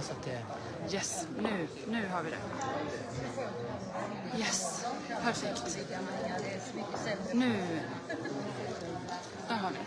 Så att det... Yes, nu har vi det. Yes, perfekt. Nu... Där har vi det.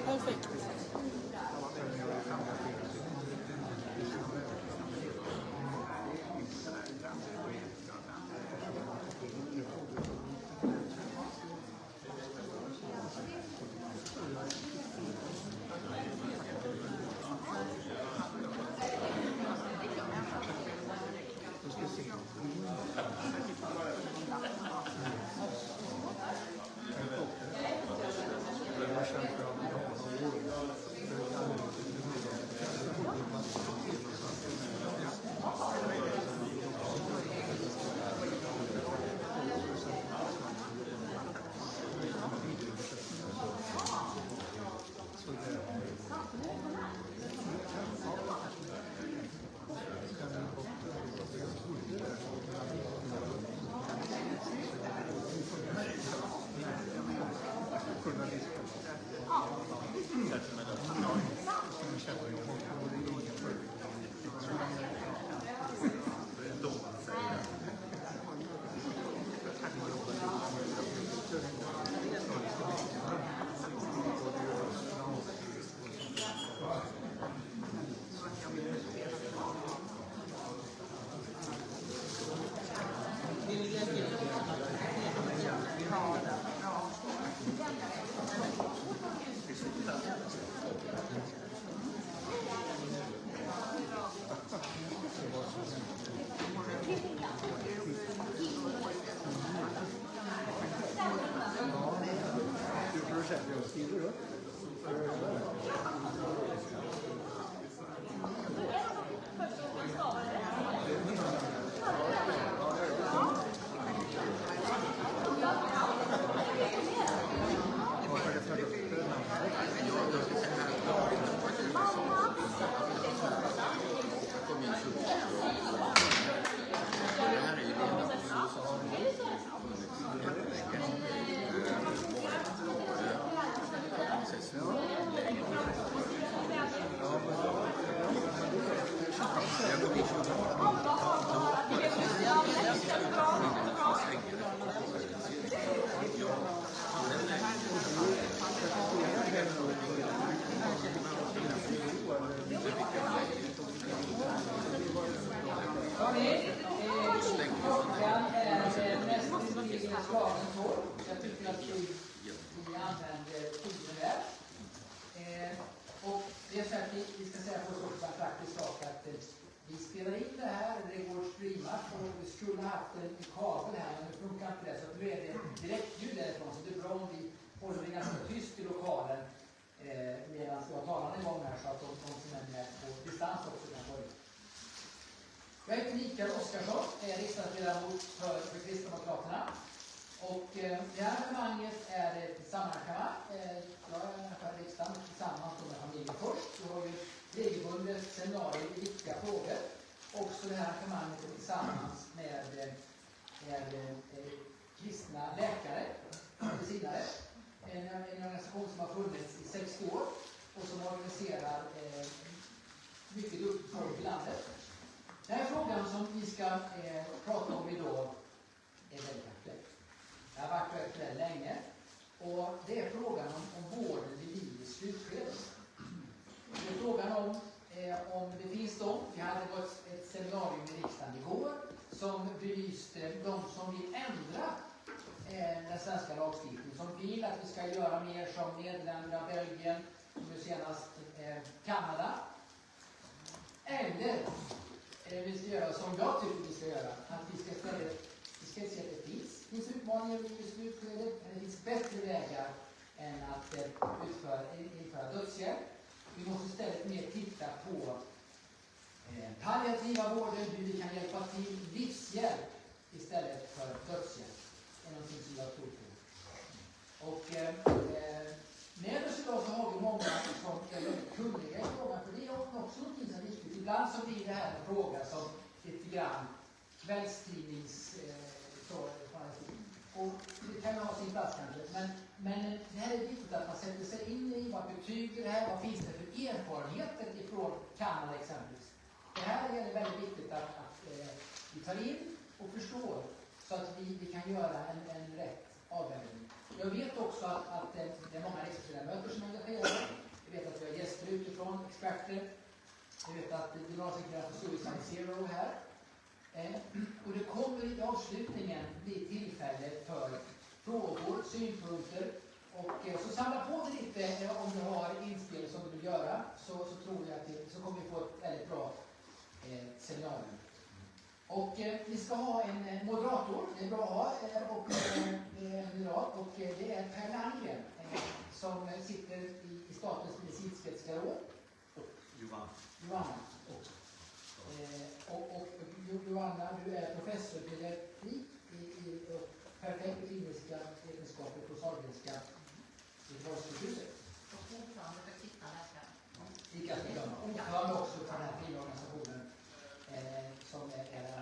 Perfekt. Och det är så att vi ska säga på så praktisk sak att vi spelar in det här, det går streamat och vi skulle ha haft en kabel här men det funkar inte det, så nu är det direktljud därifrån, så det är bra om vi håller det ganska tyst i lokalen medan jag talar en gång här så att de som är med på distans också kan börja. Jag heter Mikael Oskarsson, är riksdagsledamot för Kristdemokraterna. Och det här arrangemanget är ett sammanhang. Jag är här i riksdagen tillsammans med familjen först. Vi har ju regelbundet seminarium i viktiga frågor. Också det här arrangemanget är tillsammans med kristna läkare, medicinare. En organisation som har funnits i 60 år och som organiserar mycket duktigt folk i landet. Den här frågan som vi ska prata om idag är väldigt aktuell. Det har varit aktuellt länge och det är frågan om vården i livets slutskede. Det är frågan om det finns vi hade ett seminarium i riksdagen igår som belyste de som vill ändra den svenska lagstiftningen, som vill att vi ska göra mer som Nederländerna, Belgien, som nu senast Kanada. Eller vi ska göra som jag tycker vi ska göra, att vi ska istället se att det finns utmaningar i livets slutskede, men det finns bättre vägar än att införa dödshjälp. Vi måste istället mer titta på palliativa vården, hur vi kan hjälpa till, livshjälp istället för dödshjälp. Det är någonting som jag tror på. Och med oss idag så har vi många som är väldigt kunniga i frågan, för det är också någonting som är viktigt. Ibland så blir det här en fråga som lite grann kvällstidnings och det kan ju ha sin plats kanske, men det här är viktigt att man sätter sig in i vad betyder det här, vad finns det för erfarenheter ifrån Kanada exempelvis. Det här är väldigt viktigt att vi tar in och förstår så att vi kan göra en rätt avvägning. Jag vet också att det är många riksdagsledamöter som är engagerade. Jag vet att vi har gäster utifrån, experter. Jag vet att det var sekreterare på Suicide Zero här. Och det kommer i avslutningen bli tillfälle för frågor, synpunkter. Och så samla på dig lite om du har inspel som du vill göra. Så tror jag att så kommer vi få ett väldigt bra seminarium. Och vi ska ha en moderator, det är bra att ha, och det är Landgren som sitter i Statens medicinsk-etiska råd. Jovanna. Och Jovanna, du är professor i etik perfekt i kliniska vetenskaper på Sahlgrenska Göteborgs Universitet. Och ordförande för titeln. Lika ordförande också för den här fina organisationen som är en av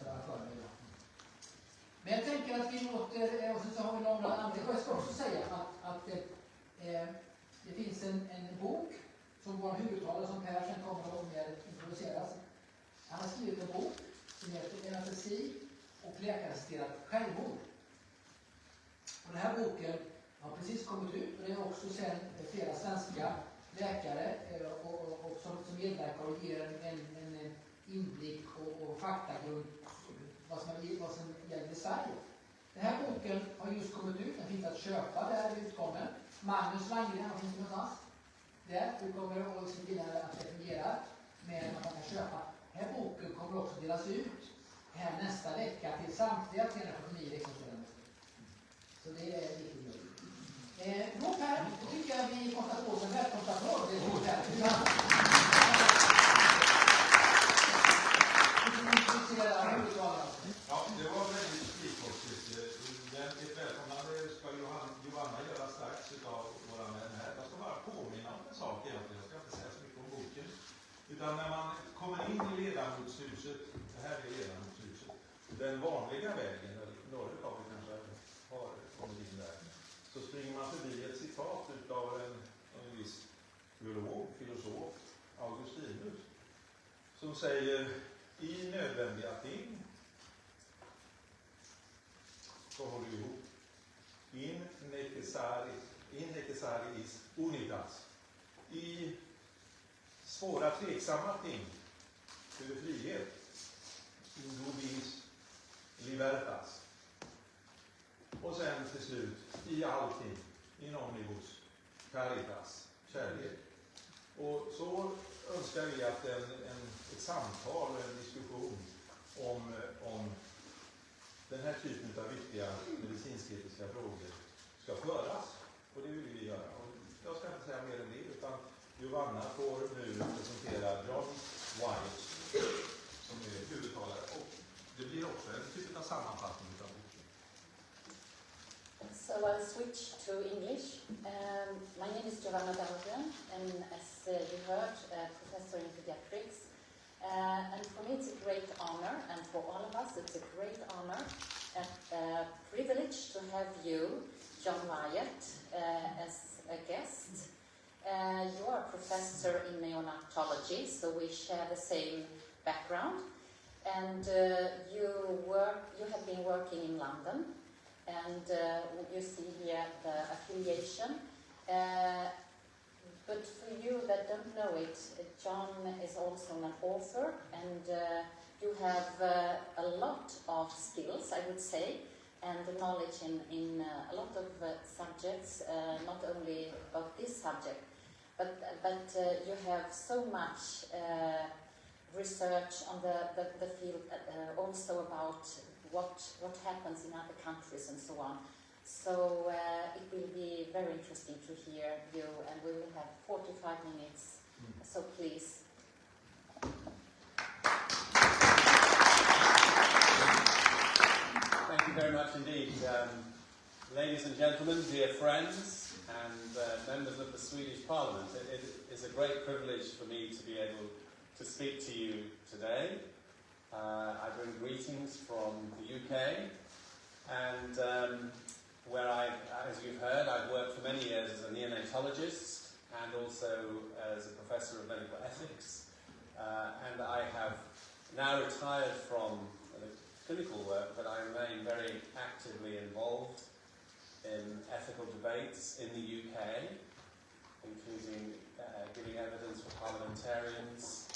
arrangörerna idag. Men jag tänker att vi låter, och så har vi några andra. Jag ska också säga att det finns en bok som vår huvudtalare som Per sen kommer att mer introduceras. Han har skrivit en bok som heter Eutanasi och läkarassisterat självmord. Och den här boken har precis kommit ut och det är också sen flera svenska läkare och som medverkar och ger en inblick och faktagrund vad som gäller i Sverige. Den här boken har just kommit ut, den finns att köpa där utkommen. Magnus Landgren har finns någonstans. Där du kommer att se till att det fungerar med att man kan köpa. Den här boken kommer också delas ut här nästa vecka till samtliga 349 riksdagsledamöter. Så det är viktigt. Då Per, då tycker jag vi måste på oss en välkomstation. Det är så här. Ja, det var väldigt frikostigt. Ett välkomnande ska Jovanna göra strax av våra män här. Jag ska bara påminna om en sak egentligen. Jag ska inte säga så mycket om boken. Utan när man kommer in i ledamotshuset, det här är ledamotshuset, den vanliga vägen, några av er kanske har kommit in där, så springer man förbi ett citat av en viss biolog, filosof, Augustinus, som säger: i nödvändiga ting så håller vi ihop. In necessaris unitas. I svåra, tveksamma ting över frihet. In vobis libertas. Och sen till slut, i allting, in omnibus caritas, kärlek. Och så önskar vi att ett samtal och en diskussion om den här typen av viktiga medicinsk-etiska frågor ska föras. Och det vill vi göra. Och jag ska inte säga mer än det, utan Jovanna får nu presentera John Wyatt som är huvudtalare. Och det blir också en typ av sammanfattning av boken. So I'll switch to English. My name is Jovanna Dahlgren, and as you heard, professor in pediatrics. And for me it's a great honor, and for all of us it's a great honor and privilege to have you, John Wyatt, as a guest. You are a professor in neonatology, so we share the same background. And you have been working in London, and you see here the affiliation. But for you that don't know it, John is also an author, and you have a lot of skills, I would say, and the knowledge in a lot of subjects, not only about this subject, but you have so much research on the field, also about what happens in other countries and so on. So it will be very interesting to hear you, and we will have 45 minutes, so please. Thank you very much indeed. Ladies and gentlemen, dear friends, and members of the Swedish Parliament, it is a great privilege for me to be able to speak to you today. I bring greetings from the UK, and where as you've heard, I've worked for many years as a neonatologist and also as a professor of medical ethics, and I have now retired from the clinical work, but I remain very actively involved in ethical debates in the UK, including giving evidence for parliamentarians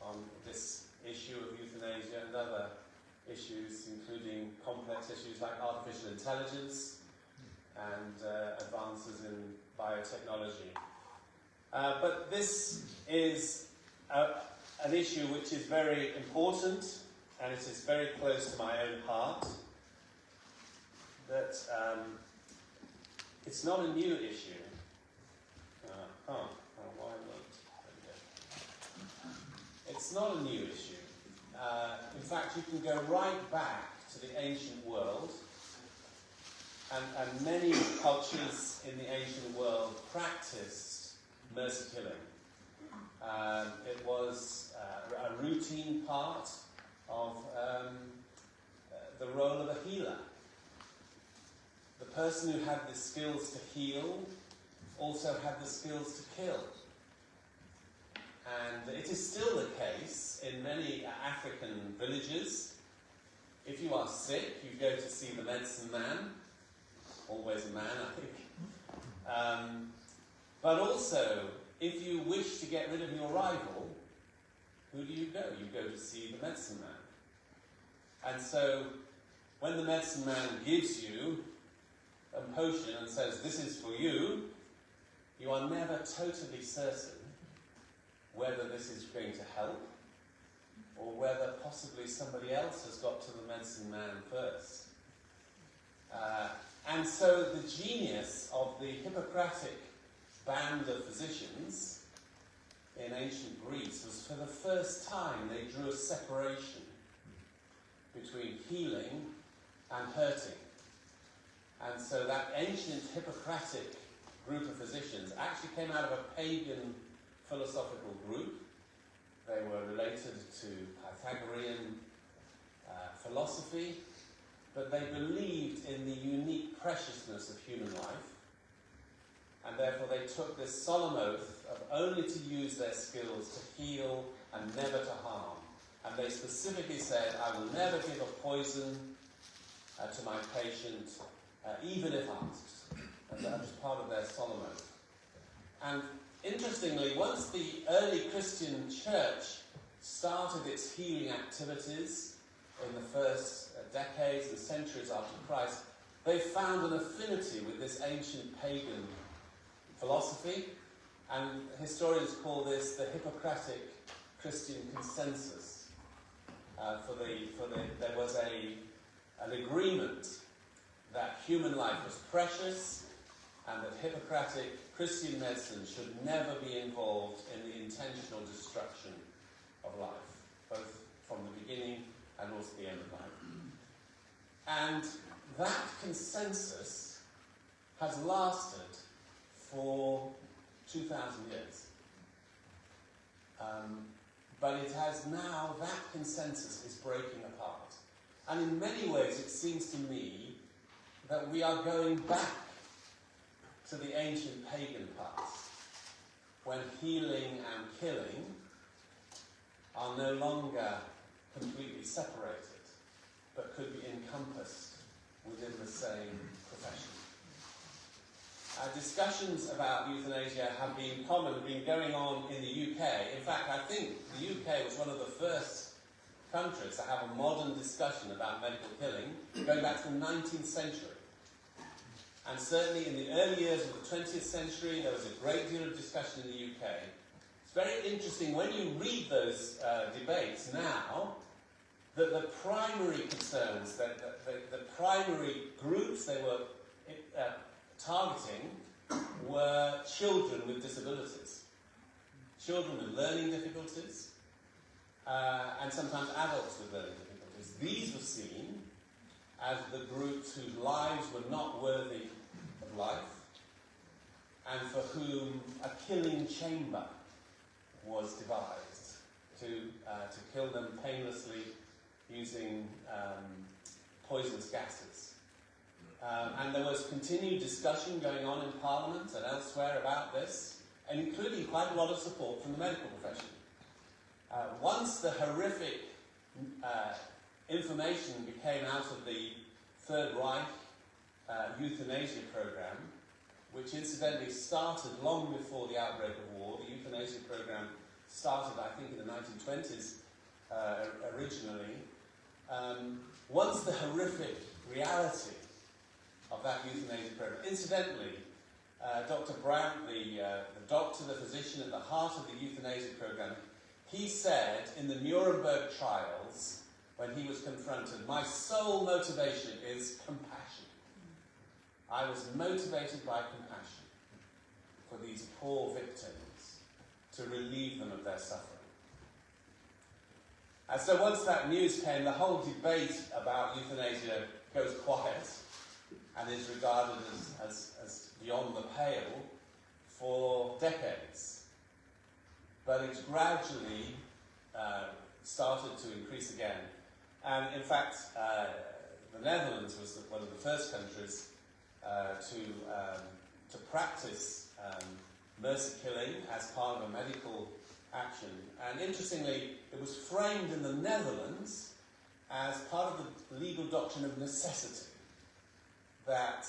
on this issue of euthanasia and other issues, including complex issues like artificial intelligence and advances in biotechnology. But this is an issue which is very important, and it is very close to my own heart. That it's not a new issue. It's not a new issue. In fact, you can go right back to the ancient world, and many cultures in the ancient world practiced mercy killing. It was a routine part of the role of a healer. The person who had the skills to heal also had the skills to kill. And it is still the case in many African villages. If you are sick, you go to see the medicine man. Always a man, I think. But also, if you wish to get rid of your rival, who do you go? You go to see the medicine man. And so, when the medicine man gives you a potion and says, "This is for you," you are never totally certain whether this is going to help, or whether possibly somebody else has got to the medicine man first. And so the genius of the Hippocratic band of physicians in ancient Greece was, for the first time, they drew a separation between healing and hurting. And so that ancient Hippocratic group of physicians actually came out of a pagan philosophical group. They were related to Pythagorean philosophy, but they believed in the unique preciousness of human life, and therefore they took this solemn oath of only to use their skills to heal and never to harm. And they specifically said, "I will never give a poison to my patient, even if asked." And that was part of their solemn oath. And interestingly, once the early Christian church started its healing activities in the first decades and centuries after Christ, they found an affinity with this ancient pagan philosophy, and historians call this the Hippocratic Christian consensus. There was an agreement that human life was precious, and that Hippocratic Christian medicine should never be involved in the intentional destruction of life, both from the beginning and also the end of life. And that consensus has lasted for 2,000 years. But it has now, that consensus is breaking apart. And in many ways it seems to me that we are going back to the ancient pagan past, when healing and killing are no longer completely separated, but could be encompassed within the same profession. Discussions about euthanasia have been common, been going on in the UK. In fact, I think the UK was one of the first countries to have a modern discussion about medical killing going back to the 19th century. And certainly in the early years of the 20th century, there was a great deal of discussion in the UK. It's very interesting when you read those debates now, that the primary concerns, the primary groups they were targeting were children with disabilities, children with learning difficulties, and sometimes adults with learning difficulties. These were seen as the groups whose lives were not worthy of life, and for whom a killing chamber was devised to kill them painlessly using poisonous gases. And there was continued discussion going on in Parliament and elsewhere about this, and including quite a lot of support from the medical profession. Once the horrific information became out of the Third Reich euthanasia program, which incidentally started long before the outbreak of war. The euthanasia program started, I think, in the 1920s originally. Once the horrific reality of that euthanasia program, incidentally, Dr. Brandt, the doctor, the physician at the heart of the euthanasia program, he said in the Nuremberg trials, when he was confronted, my sole motivation is compassion. I was motivated by compassion for these poor victims to relieve them of their suffering. And so once that news came, the whole debate about euthanasia goes quiet and is regarded as beyond the pale for decades. But it's gradually started to increase again. And in fact, the Netherlands was one of the first countries to practice mercy killing as part of a medical action. And interestingly, it was framed in the Netherlands as part of the legal doctrine of necessity, that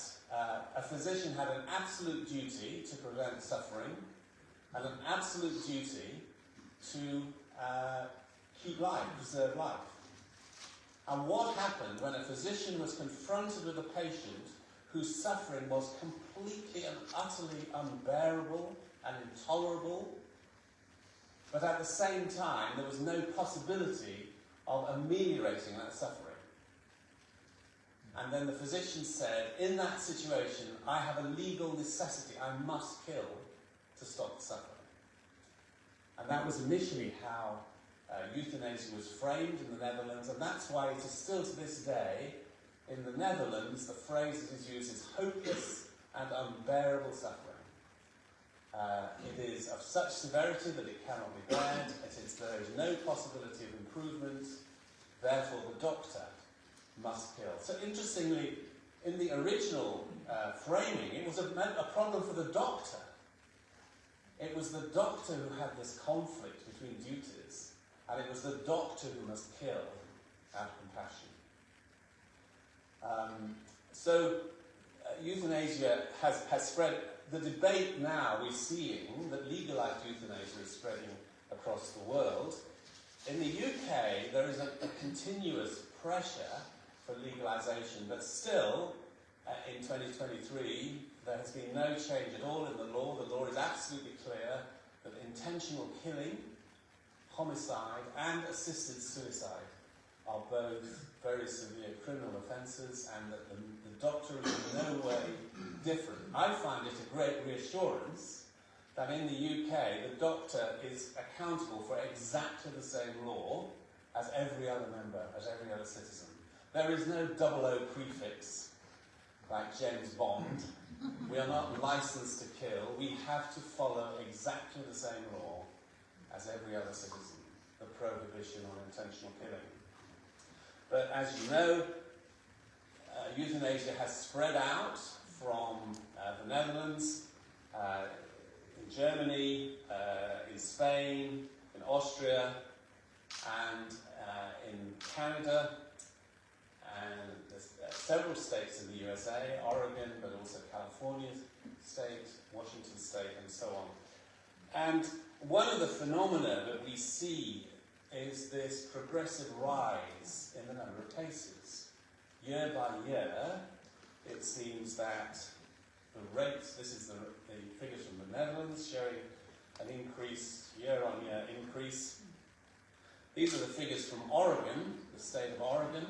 a physician had an absolute duty to prevent suffering and an absolute duty to keep life, preserve life. And what happened when a physician was confronted with a patient whose suffering was completely and utterly unbearable and intolerable, but at the same time there was no possibility of ameliorating that suffering? And then the physician said, in that situation, I have a legal necessity, I must kill to stop the suffering. And that was initially how euthanasia was framed in the Netherlands, and that's why it is still to this day, in the Netherlands, the phrase that is used is hopeless and unbearable suffering. It is of such severity that it cannot be borne, there is no possibility of improvement, therefore the doctor must kill. So interestingly, in the original framing, it was a problem for the doctor. It was the doctor who had this conflict between duties, and it was the doctor who must kill out of compassion. Euthanasia has spread. The debate now we're seeing that legalised euthanasia is spreading across the world. In the UK, there is a continuous pressure for legalisation, but still, in 2023, there has been no change at all in the law. The law is absolutely clear that intentional killing, homicide, and assisted suicide are both very severe criminal offences, and that the doctor is in no way different. I find it a great reassurance that in the UK, the doctor is accountable for exactly the same law as every other member, as every other citizen. There is no 00 prefix like James Bond. We are not licensed to kill. We have to follow exactly the same law as every other citizen, the prohibition on intentional killing. But as you know, euthanasia has spread out from the Netherlands, in Germany, in Spain, in Austria, and in Canada, and there's several states in the USA, Oregon, but also California state, Washington state, and so on. And one of the phenomena that we see is this progressive rise in the number of cases. Year by year, it seems that the rate, this is the figures from the Netherlands showing an increase, year-on-year increase. These are the figures from Oregon, the state of Oregon,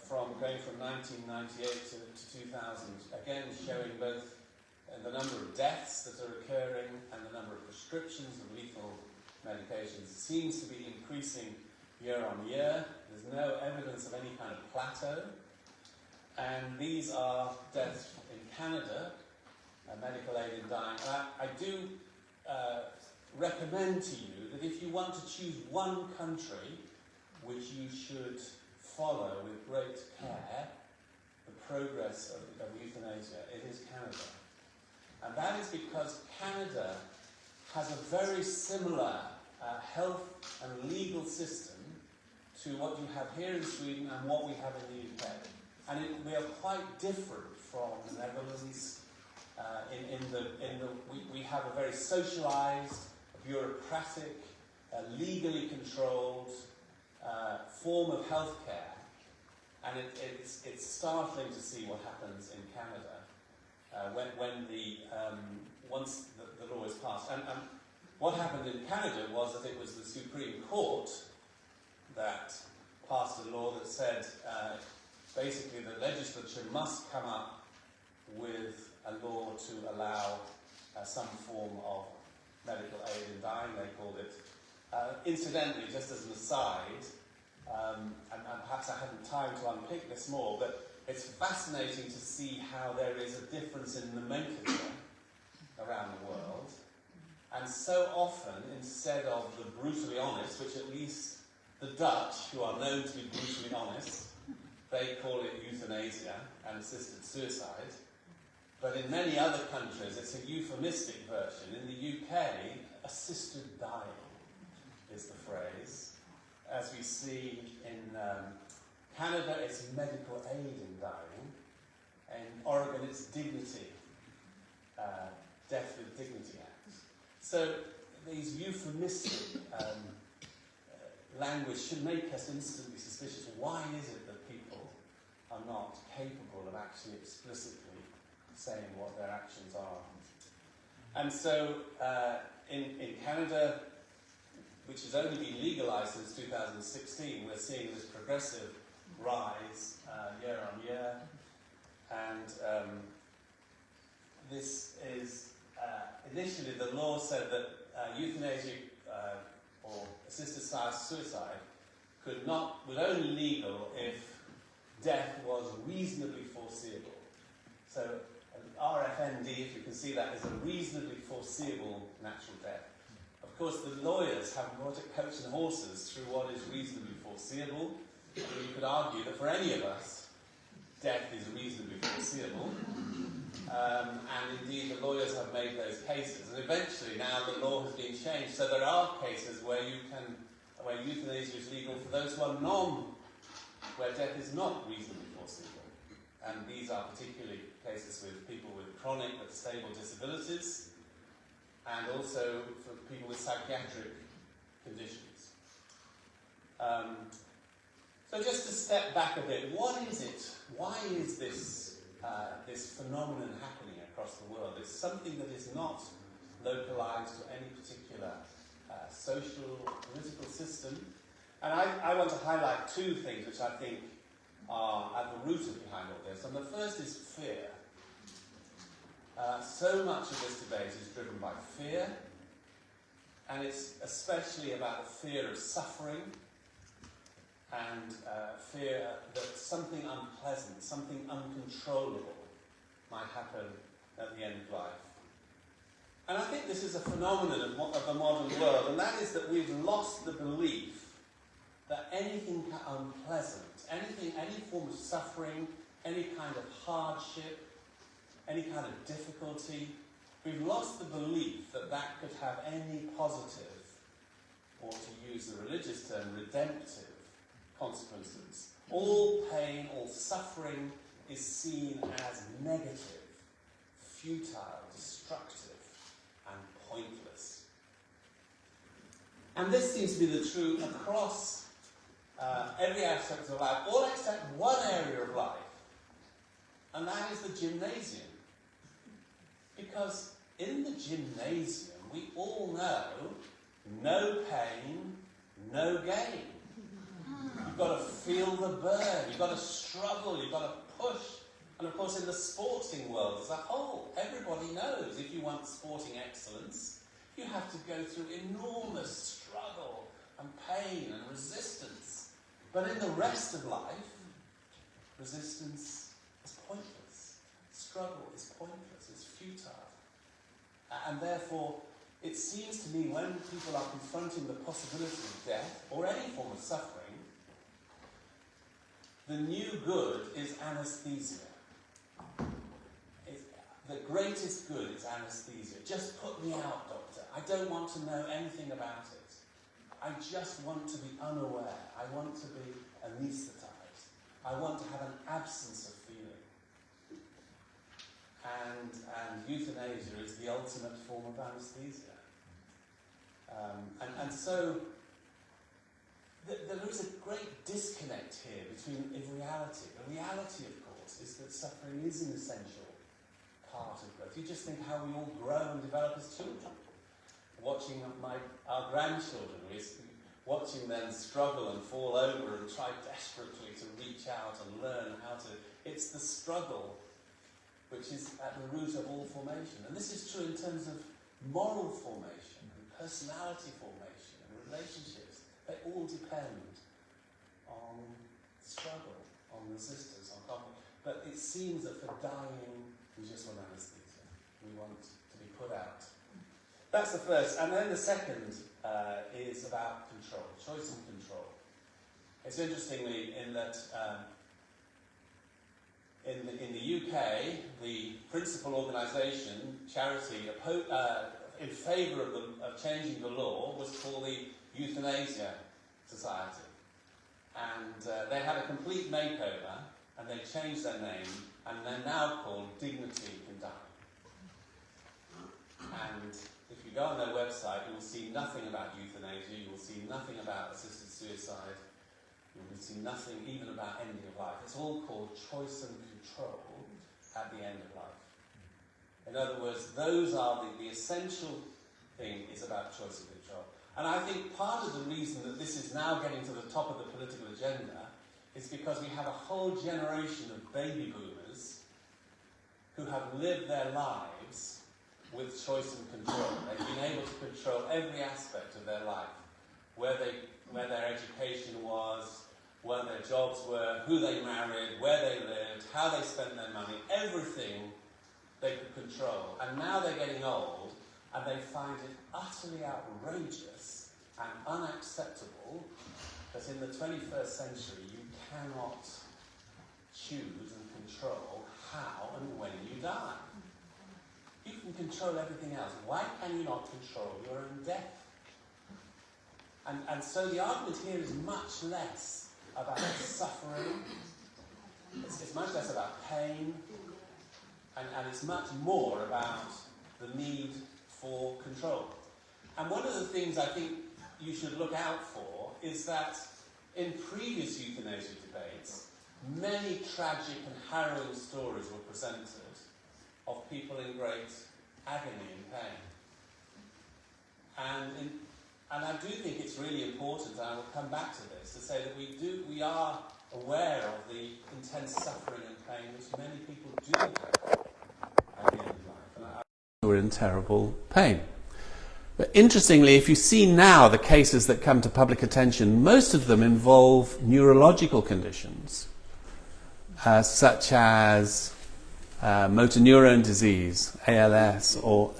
from going from 1998 to 2000, again showing both the number of deaths that are occurring and the number of prescriptions of lethal medications seems to be increasing year on year. There's no evidence of any kind of plateau. And these are deaths in Canada, medical aid in dying. I do recommend to you that if you want to choose one country which you should follow with great care the progress of euthanasia, it is Canada. And that is because Canada has a very similar health and legal system to what you have here in Sweden and what we have in the UK. And we are quite different from the Netherlands. We have a very socialised, bureaucratic, legally controlled form of healthcare, and it's startling to see what happens in Canada once the law is passed. And what happened in Canada was that it was the Supreme Court that passed a law that said basically the legislature must come up with a law to allow some form of medical aid in dying, they called it. Incidentally, just as an aside, and perhaps I haven't time to unpick this more, but it's fascinating to see how there is a difference in nomenclature around the world. And so often, instead of the brutally honest, which at least the Dutch, who are known to be brutally honest, they call it euthanasia and assisted suicide. But in many other countries, it's a euphemistic version. In the UK, assisted dying is the phrase. As we see in Canada, it's medical aid in dying. In Oregon, it's dignity, Death with Dignity Act. So these euphemistic language should make us instantly suspicious. Why is it that people are not capable of actually explicitly saying what their actions are? And so in Canada, which has only been legalised since 2016, we're seeing this progressive rise year on year. And this is, initially the law said that euthanasia or assisted suicide was only legal if death was reasonably foreseeable. So RFND, if you can see that, is a reasonably foreseeable natural death. Of course, the lawyers have more to coach and horses through what is reasonably foreseeable. You could argue that for any of us, death is reasonably foreseeable. And indeed, the lawyers have made those cases. And eventually, now the law has been changed, so there are cases where euthanasia is legal for those who are where death is not reasonably foreseeable. And these are particularly cases with people with chronic but stable disabilities, and also for people with psychiatric conditions. So just to step back a bit, what is it? Why is this phenomenon happening across the world? It's something that is not localized to any particular social, political system. And I want to highlight two things which I think are at the root of behind all this. And the first is fear. So much of this debate is driven by fear, and it's especially about the fear of suffering and fear that something unpleasant, something uncontrollable might happen at the end of life. And I think this is a phenomenon of the modern world, and that is that we've lost the belief that anything unpleasant, any form of suffering, any kind of hardship, any kind of difficulty, we've lost the belief that that could have any positive, or to use the religious term, redemptive consequences. All pain, all suffering is seen as negative, futile, destructive, and pointless. And this seems to be the truth across every aspect of life, all except one area of life, and that is the gymnasium. Because in the gymnasium, we all know, no pain, no gain. You've got to feel the burn, you've got to struggle, you've got to push. And of course in the sporting world as a whole, everybody knows if you want sporting excellence, you have to go through enormous struggle and pain and resistance. But in the rest of life, resistance is pointless. Struggle is pointless, it's futile. And therefore, it seems to me when people are confronting the possibility of death or any form of suffering, the new good is anesthesia. The greatest good is anesthesia. Just put me out, doctor. I don't want to know anything about it. I just want to be unaware. I want to be anaesthetized. I want to have an absence of feeling. And euthanasia is the ultimate form of anesthesia. And so there is a great disconnect here between reality. The reality, of course, is that suffering is an essential part of growth. You just think how we all grow and develop as children. Watching our grandchildren, watching them struggle and fall over and try desperately to reach out and learn how to... It's the struggle which is at the root of all formation. And this is true in terms of moral formation, and personality formation, and relationships. They all depend on struggle, on resistance, on conflict. But it seems that for dying, we just want anesthesia. We want to be put out. That's the first. And then the second is about control, choice and control. It's interestingly in that in the UK, the principal organisation, charity, in favour of changing the law was called the Euthanasia Society. And they had a complete makeover, and they changed their name, and they're now called Dignity in Dying. And if you go on their website, you will see nothing about euthanasia, you will see nothing about assisted suicide, you will see nothing even about ending of life. It's all called choice and control at the end of life. In other words, those are the essential thing is about choice and control. And I think part of the reason that this is now getting to the top of the political agenda is because we have a whole generation of baby boomers who have lived their lives with choice and control. They've been able to control every aspect of their life, where their education was, where their jobs were, who they married, where they lived, how they spent their money, everything they could control. And now they're getting old, and they find it utterly outrageous and unacceptable that in the 21st century you cannot choose and control how and when you die. You can control everything else. Why can you not control your own death? And so the argument here is much less about suffering, it's much less about pain, and it's much more about the need for control. And one of the things I think you should look out for is that in previous euthanasia debates, many tragic and harrowing stories were presented of people in great agony and pain. And I do think it's really important, and I will come back to this, to say that we are aware of the intense suffering and pain which many people do have at the end of life. Who are in terrible pain. But interestingly, if you see now the cases that come to public attention, most of them involve neurological conditions, such as motor neurone disease, ALS, or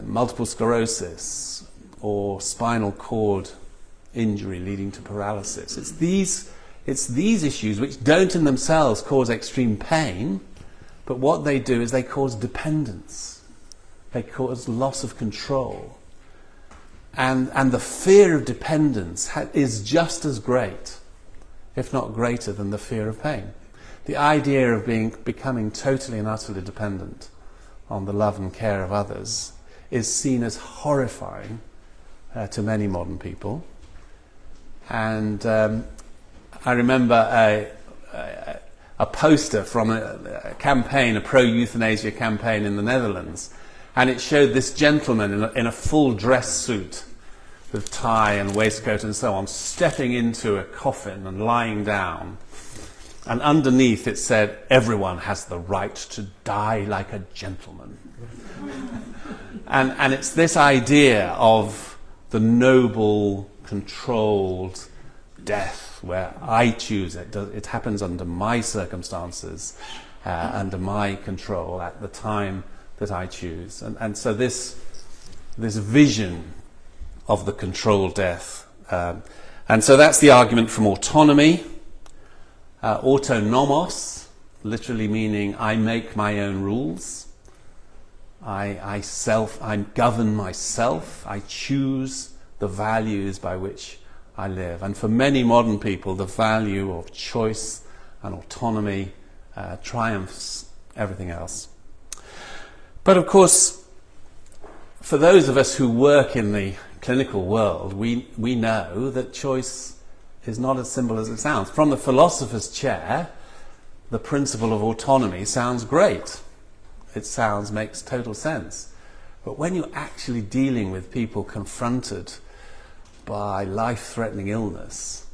multiple sclerosis, or spinal cord injury leading to paralysis. It's these issues which don't in themselves cause extreme pain, but what they do is they cause dependence. They cause loss of control. And the fear of dependence is just as great, if not greater, than the fear of pain. The idea of becoming totally and utterly dependent on the love and care of others is seen as horrifying to many modern people. And I remember a poster from a campaign, a pro-euthanasia campaign in the Netherlands, and it showed this gentleman in a full dress suit with tie and waistcoat and so on, stepping into a coffin and lying down. And underneath it said, "Everyone has the right to die like a gentleman." and it's this idea of the noble, controlled death, where I choose it. It happens under my circumstances, under my control at the time that I choose. And so this vision of the controlled death. And so that's the argument from autonomy. Autonomos, literally meaning I make my own rules. I govern myself. I choose the values by which I live. And for many modern people, the value of choice and autonomy triumphs everything else. But of course, for those of us who work in the clinical world, we know that choice is not as simple as it sounds. From the philosopher's chair, the principle of autonomy sounds great. It makes total sense. But when you're actually dealing with people confronted by life-threatening illness,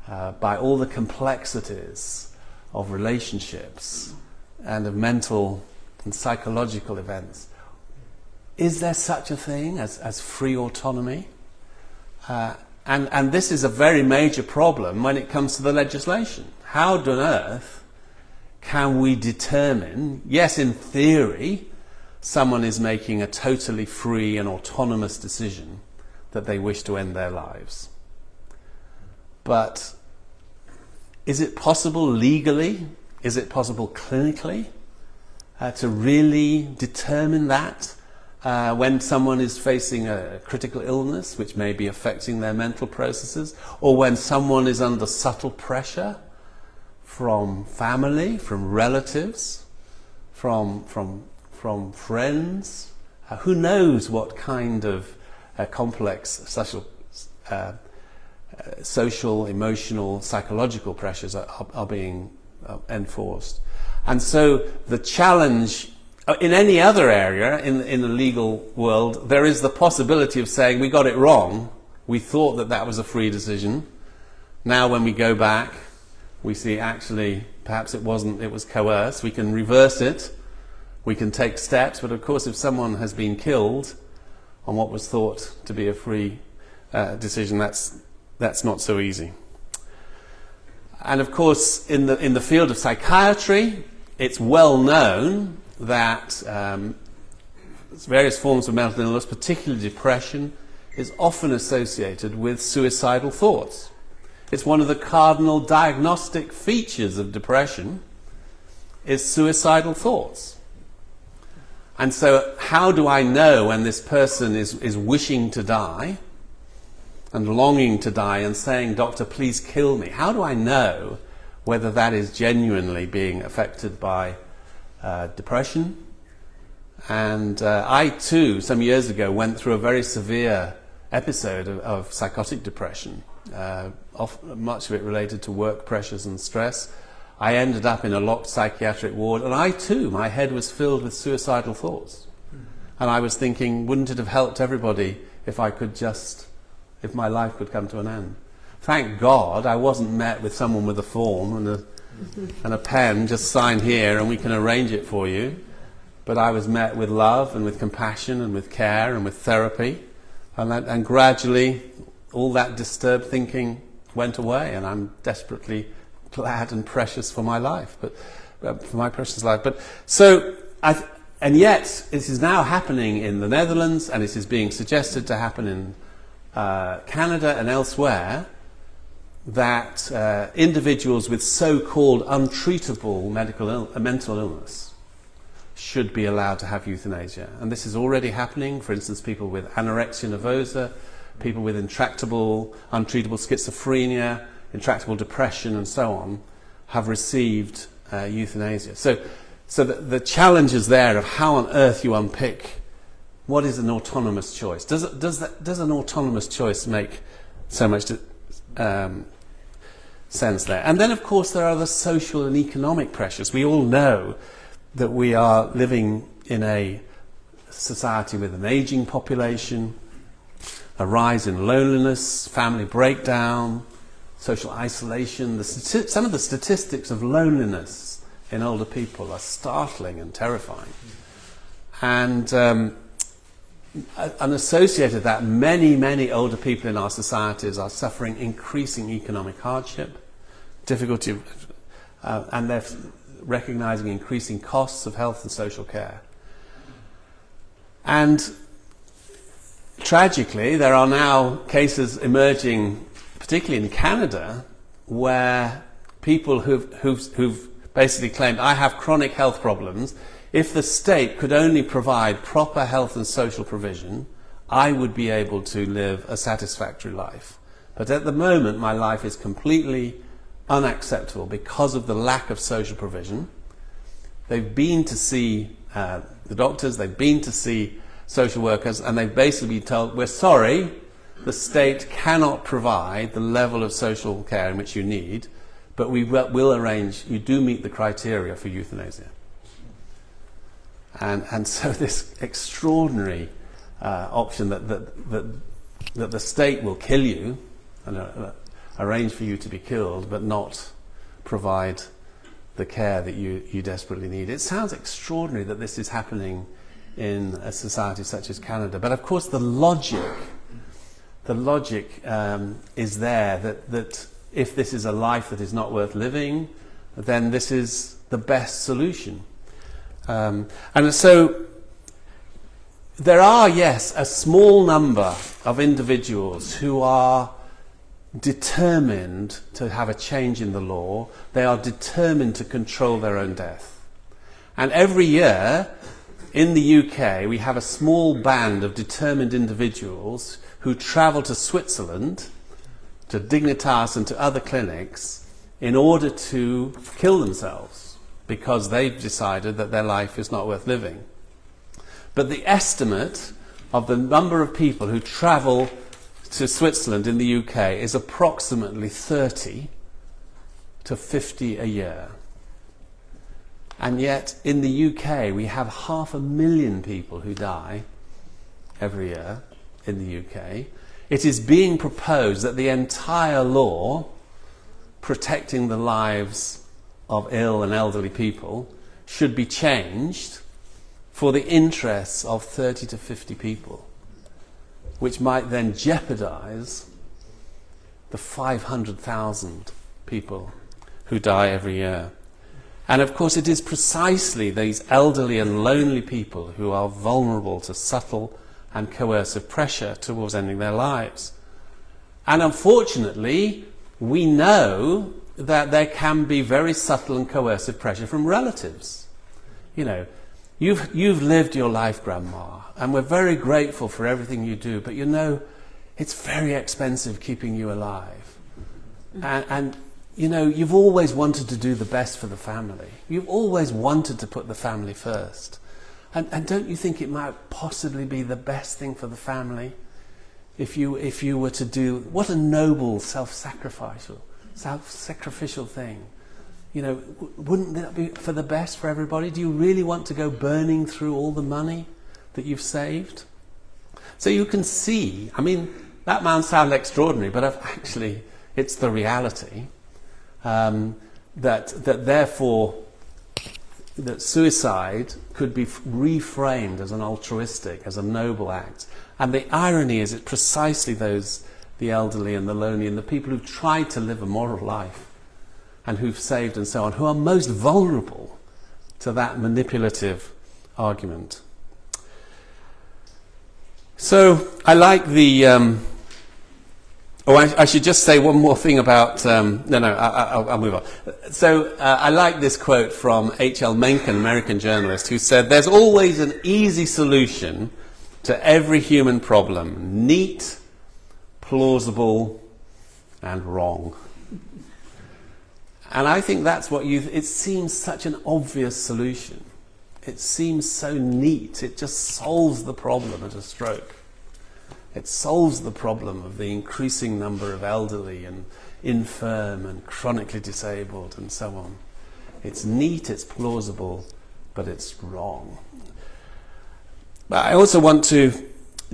by all the complexities of relationships and of mental and psychological events, is there such a thing as free autonomy? And this is a very major problem when it comes to the legislation. How on earth can we determine, yes, in theory, someone is making a totally free and autonomous decision that they wish to end their lives. But is it possible legally, is it possible clinically, to really determine that when someone is facing a critical illness which may be affecting their mental processes, or when someone is under subtle pressure from family, from relatives, from friends? Who knows what kind of complex social, emotional, psychological pressures are being enforced. And so the challenge, in any other area in the legal world, there is the possibility of saying we got it wrong, we thought that was a free decision. Now when we go back, we see actually perhaps it wasn't, it was coerced. We can reverse it, we can take steps, but of course if someone has been killed on what was thought to be a free decision, that's not so easy. And of course in the field of psychiatry, it's well known that various forms of mental illness, particularly depression, is often associated with suicidal thoughts. It's one of the cardinal diagnostic features of depression is suicidal thoughts. And so how do I know when this person is wishing to die and longing to die and saying, "Doctor, please kill me"? How do I know whether that is genuinely being affected by depression? And I too, some years ago, went through a very severe episode of psychotic depression, much of it related to work pressures and stress. I ended up in a locked psychiatric ward, and I too, my head was filled with suicidal thoughts. And I was thinking, wouldn't it have helped everybody if my life could come to an end? Thank God I wasn't met with someone with a form and a pen, just sign here and we can arrange it for you. But I was met with love and with compassion and with care and with therapy. And gradually all that disturbed thinking went away, and I'm desperately glad and precious for my life, for my precious life. And yet it is now happening in the Netherlands, and it is being suggested to happen in Canada and elsewhere, that individuals with so-called untreatable mental illness should be allowed to have euthanasia. And this is already happening. For instance, people with anorexia nervosa, people with intractable, untreatable schizophrenia, intractable depression and so on, have received euthanasia. So the challenges there of how on earth you unpick what is an autonomous choice? Does an autonomous choice make so much sense there? And then, of course, there are the social and economic pressures. We all know that we are living in a society with an aging population, a rise in loneliness, family breakdown, social isolation. Some of the statistics of loneliness in older people are startling and terrifying. And associated with that, many older people in our societies are suffering increasing economic hardship, difficulty, and they're recognizing increasing costs of health and social care. And tragically, there are now cases emerging, particularly in Canada, where people who've basically claimed, I have chronic health problems. If the state could only provide proper health and social provision, I would be able to live a satisfactory life. But at the moment, my life is completely unacceptable because of the lack of social provision. They've been to see the doctors, they've been to see social workers, and they've basically been told, we're sorry, the state cannot provide the level of social care in which you need, but we will arrange, you do meet the criteria for euthanasia. And so this extraordinary option that the state will kill you and arrange for you to be killed, but not provide the care that you desperately need. It sounds extraordinary that this is happening in a society such as Canada, but of course the logic is there that if this is a life that is not worth living, then this is the best solution. And so there are, yes, a small number of individuals who are determined to have a change in the law. They are determined to control their own death. And every year in the UK we have a small band of determined individuals who travel to Switzerland, to Dignitas and to other clinics in order to kill themselves because they've decided that their life is not worth living. But the estimate of the number of people who travel to Switzerland in the UK is approximately 30 to 50 a year. And yet in the UK we have 500,000 people who die every year in the UK. It is being proposed that the entire law protecting the lives of ill and elderly people should be changed for the interests of 30 to 50 people, which might then jeopardize the 500,000 people who die every year. And of course it is precisely these elderly and lonely people who are vulnerable to subtle and coercive pressure towards ending their lives. And unfortunately, we know that there can be very subtle and coercive pressure from relatives. You know, you've lived your life, Grandma, and we're very grateful for everything you do, but you know, it's very expensive keeping you alive. And you know, you've always wanted to do the best for the family. You've always wanted to put the family first. And don't you think it might possibly be the best thing for the family if you were to do, what a noble self-sacrificial thing. You know, wouldn't that be for the best for everybody? Do you really want to go burning through all the money that you've saved? So you can see, I mean, that might sound extraordinary, but actually it's the reality, that therefore that suicide could be reframed as an altruistic, as a noble act. And the irony is it's precisely those, the elderly and the lonely and the people who've tried to live a moral life and who've saved and so on, who are most vulnerable to that manipulative argument. So I like the... I should just say one more thing about... I'll move on. So I like this quote from H.L. Mencken, American journalist, who said, "There's always an easy solution to every human problem. Neat, plausible, and wrong." And I think that's what it seems such an obvious solution. it seems so neat. It just solves the problem of a stroke. It solves the problem of the increasing number of elderly and infirm and chronically disabled and so on. It's neat, it's plausible, but it's wrong. But I also want to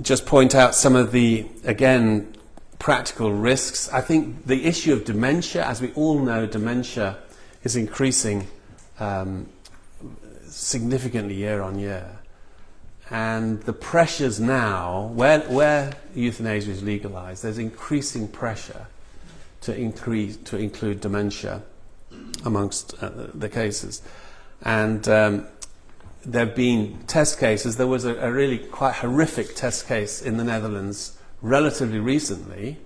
just point out some of the, again, practical risks. I think the issue of dementia, as we all know, dementia is increasing significantly year on year. And the pressures now, where euthanasia is legalized, there's increasing pressure to include dementia amongst the cases. And there have been test cases. There was a really quite horrific test case in the Netherlands relatively recently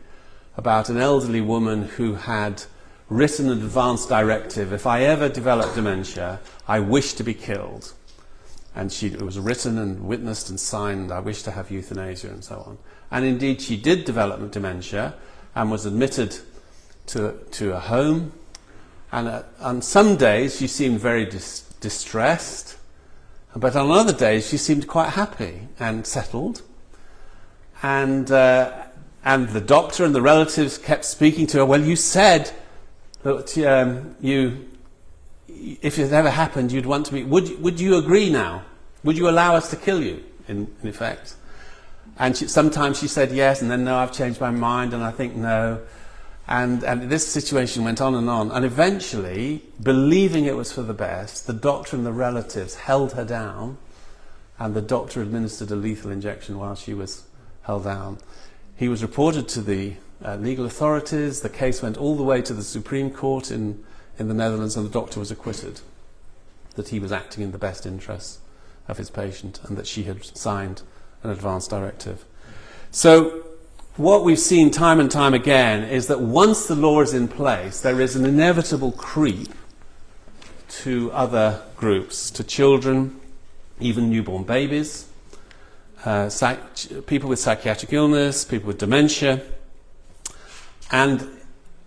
about an elderly woman who had written an advance directive: if I ever develop dementia, I wish to be killed. And it was written and witnessed and signed, I wish to have euthanasia, and so on. And indeed she did develop dementia and was admitted to a home. And on some days she seemed very distressed, but on other days she seemed quite happy and settled. And the doctor and the relatives kept speaking to her. Well, you said that if it ever happened, you'd want to be. Would you agree now? Would you allow us to kill you? In effect. And sometimes she said yes, and then no, I've changed my mind, and I think no. And this situation went on, and eventually, believing it was for the best, the doctor and the relatives held her down, and the doctor administered a lethal injection while she was held down. He was reported to the legal authorities. The case went all the way to the Supreme Court in the Netherlands, and the doctor was acquitted that he was acting in the best interests of his patient and that she had signed an advance directive. So what we've seen time and time again is that once the law is in place, there is an inevitable creep to other groups, to children, even newborn babies, people with psychiatric illness, people with dementia. And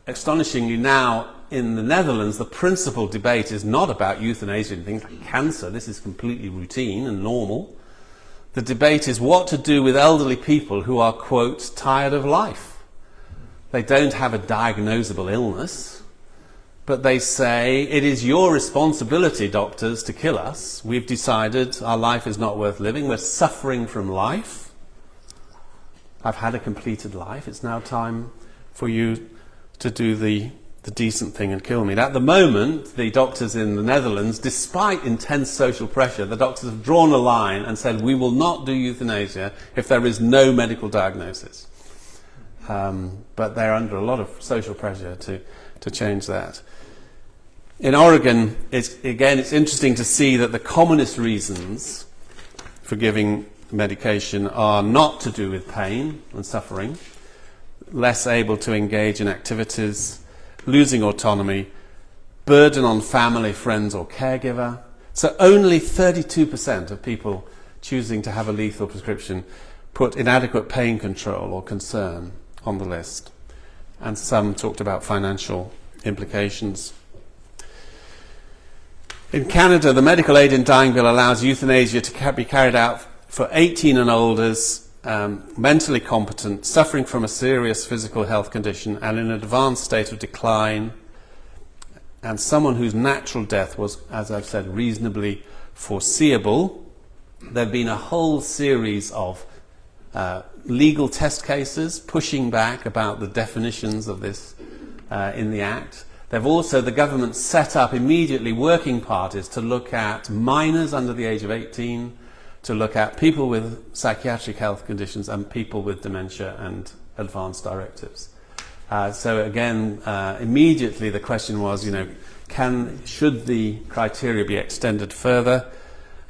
astonishingly now, in the Netherlands, the principal debate is not about euthanasia and things like cancer. This is completely routine and normal. The debate is what to do with elderly people who are, quote, tired of life. They don't have a diagnosable illness, but they say, it is your responsibility, doctors, to kill us. We've decided our life is not worth living. We're suffering from life. I've had a completed life. It's now time for you to do the decent thing and kill me. And at the moment, the doctors in the Netherlands, despite intense social pressure, the doctors have drawn a line and said, we will not do euthanasia if there is no medical diagnosis. But they're under a lot of social pressure to change that. In Oregon, it's interesting to see that the commonest reasons for giving medication are not to do with pain and suffering, less able to engage in activities, losing autonomy, burden on family, friends or caregiver. So only 32% of people choosing to have a lethal prescription put inadequate pain control or concern on the list. And some talked about financial implications. In Canada, the Medical Aid in Dying Bill allows euthanasia to be carried out for 18 and olders, mentally competent, suffering from a serious physical health condition and in an advanced state of decline, and someone whose natural death was, as I've said, reasonably foreseeable. There have been a whole series of legal test cases pushing back about the definitions of this in the Act. The government set up immediately working parties to look at minors under the age of 18, to look at people with psychiatric health conditions and people with dementia and advance directives. So again, immediately the question was, should the criteria be extended further?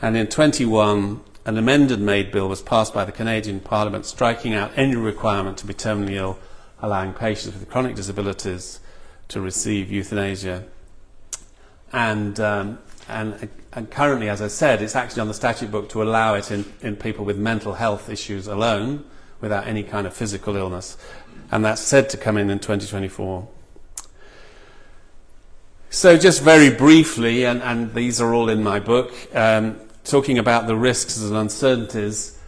And in 21, an amended MAID bill was passed by the Canadian Parliament, striking out any requirement to be terminally ill, allowing patients with chronic disabilities to receive euthanasia. And currently, as I said, it's actually on the statute book to allow it in people with mental health issues alone, without any kind of physical illness. And that's said to come in 2024. So just very briefly, and these are all in my book, talking about the risks and uncertainties,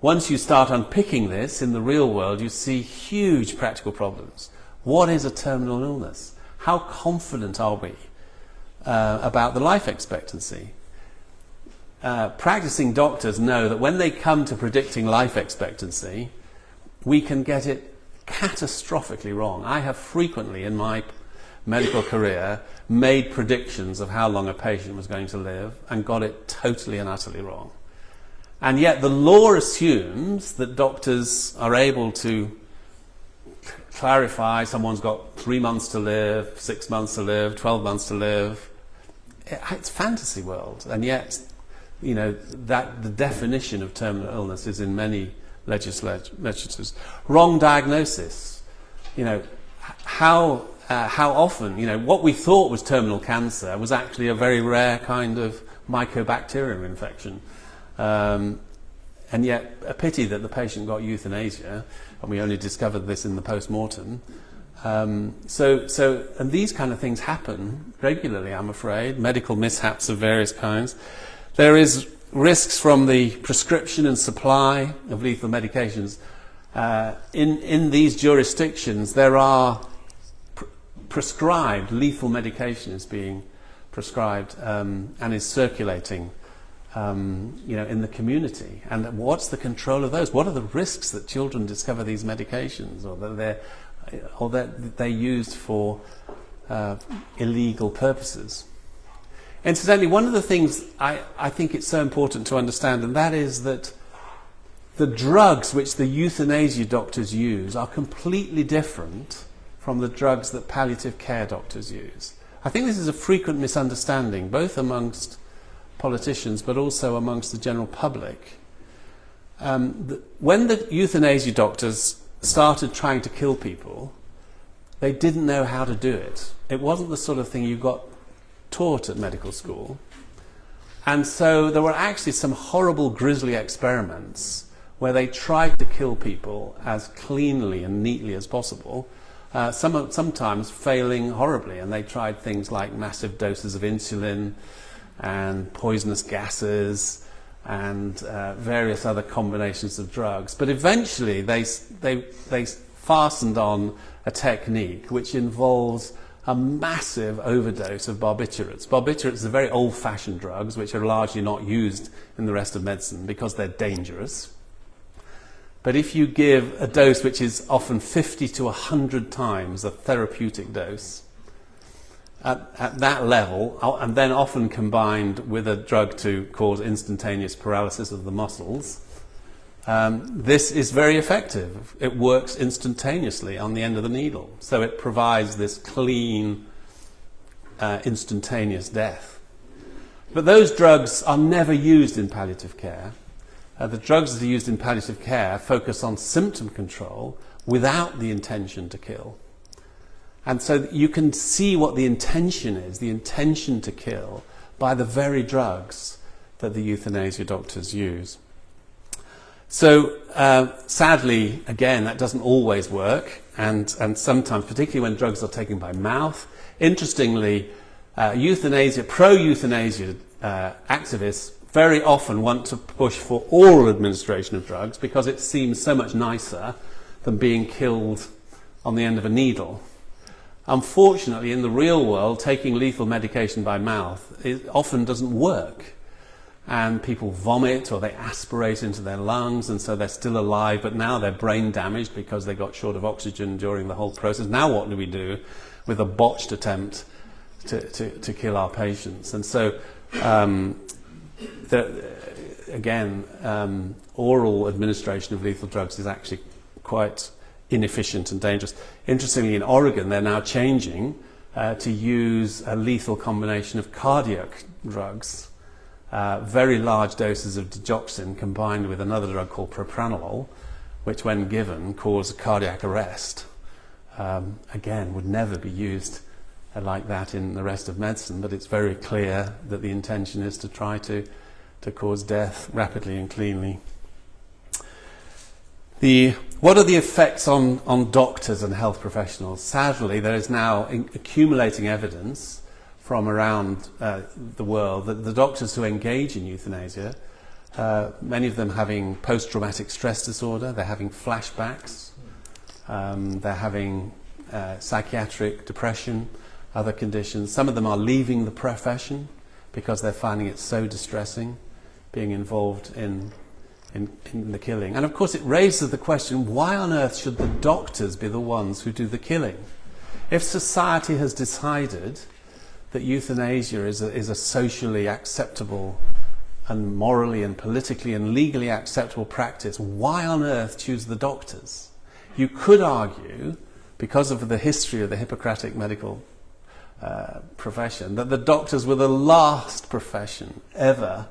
once you start unpicking this in the real world, you see huge practical problems. What is a terminal illness? How confident are we about the life expectancy? Practicing doctors know that when they come to predicting life expectancy, we can get it catastrophically wrong. I have frequently in my medical career made predictions of how long a patient was going to live and got it totally and utterly wrong. And yet the law assumes that doctors are able to clarify someone's got 3 months to live, 6 months to live, 12 months to live. It's fantasy world, and yet, you know, that the definition of terminal illness is in many legislatures. Wrong diagnosis. You know, how often, you know, what we thought was terminal cancer was actually a very rare kind of mycobacterium infection. And yet, a pity that the patient got euthanasia, and we only discovered this in the post-mortem. And these kind of things happen regularly, I'm afraid, medical mishaps of various kinds. There is risks from the prescription and supply of lethal medications. In these jurisdictions, there are prescribed lethal medication is being prescribed and is circulating, you know, in the community. And what's the control of those? What are the risks that children discover these medications, or that they're used for illegal purposes? Incidentally, one of the things I think it's so important to understand, and that is that the drugs which the euthanasia doctors use are completely different from the drugs that palliative care doctors use. I think this is a frequent misunderstanding, both amongst politicians but also amongst the general public. When the euthanasia doctors started trying to kill people, they didn't know how to do it. It wasn't the sort of thing you got taught at medical school. And so there were actually some horrible, grisly experiments where they tried to kill people as cleanly and neatly as possible, sometimes failing horribly. And they tried things like massive doses of insulin and poisonous gases and various other combinations of drugs. But eventually they fastened on a technique which involves a massive overdose of barbiturates. Barbiturates are very old-fashioned drugs which are largely not used in the rest of medicine because they're dangerous. But if you give a dose which is often 50 to 100 times a therapeutic dose, at that level, and then often combined with a drug to cause instantaneous paralysis of the muscles, this is very effective. It works instantaneously on the end of the needle. So it provides this clean, instantaneous death. But those drugs are never used in palliative care. The drugs that are used in palliative care focus on symptom control without the intention to kill. And so you can see what the intention is, the intention to kill, by the very drugs that the euthanasia doctors use. So sadly, again, that doesn't always work, and sometimes, particularly when drugs are taken by mouth. Interestingly, pro-euthanasia activists very often want to push for oral administration of drugs because it seems so much nicer than being killed on the end of a needle. Unfortunately, in the real world, taking lethal medication by mouth often doesn't work. And people vomit or they aspirate into their lungs, and so they're still alive, but now they're brain damaged because they got short of oxygen during the whole process. Now what do we do with a botched attempt to kill our patients? And so, oral administration of lethal drugs is actually quite inefficient and dangerous. Interestingly, in Oregon, they're now changing to use a lethal combination of cardiac drugs. Very large doses of digoxin combined with another drug called propranolol, which when given cause cardiac arrest. Again, would never be used like that in the rest of medicine, but it's very clear that the intention is to try to cause death rapidly and cleanly. What are the effects on doctors and health professionals? Sadly, there is now accumulating evidence from around the world, the doctors who engage in euthanasia, many of them having post-traumatic stress disorder, they're having flashbacks, they're having psychiatric depression, other conditions. Some of them are leaving the profession because they're finding it so distressing, being involved in the killing. And of course it raises the question, why on earth should the doctors be the ones who do the killing? If society has decided that euthanasia is a socially acceptable and morally and politically and legally acceptable practice, why on earth choose the doctors? You could argue, because of the history of the Hippocratic medical profession, that the doctors were the last profession ever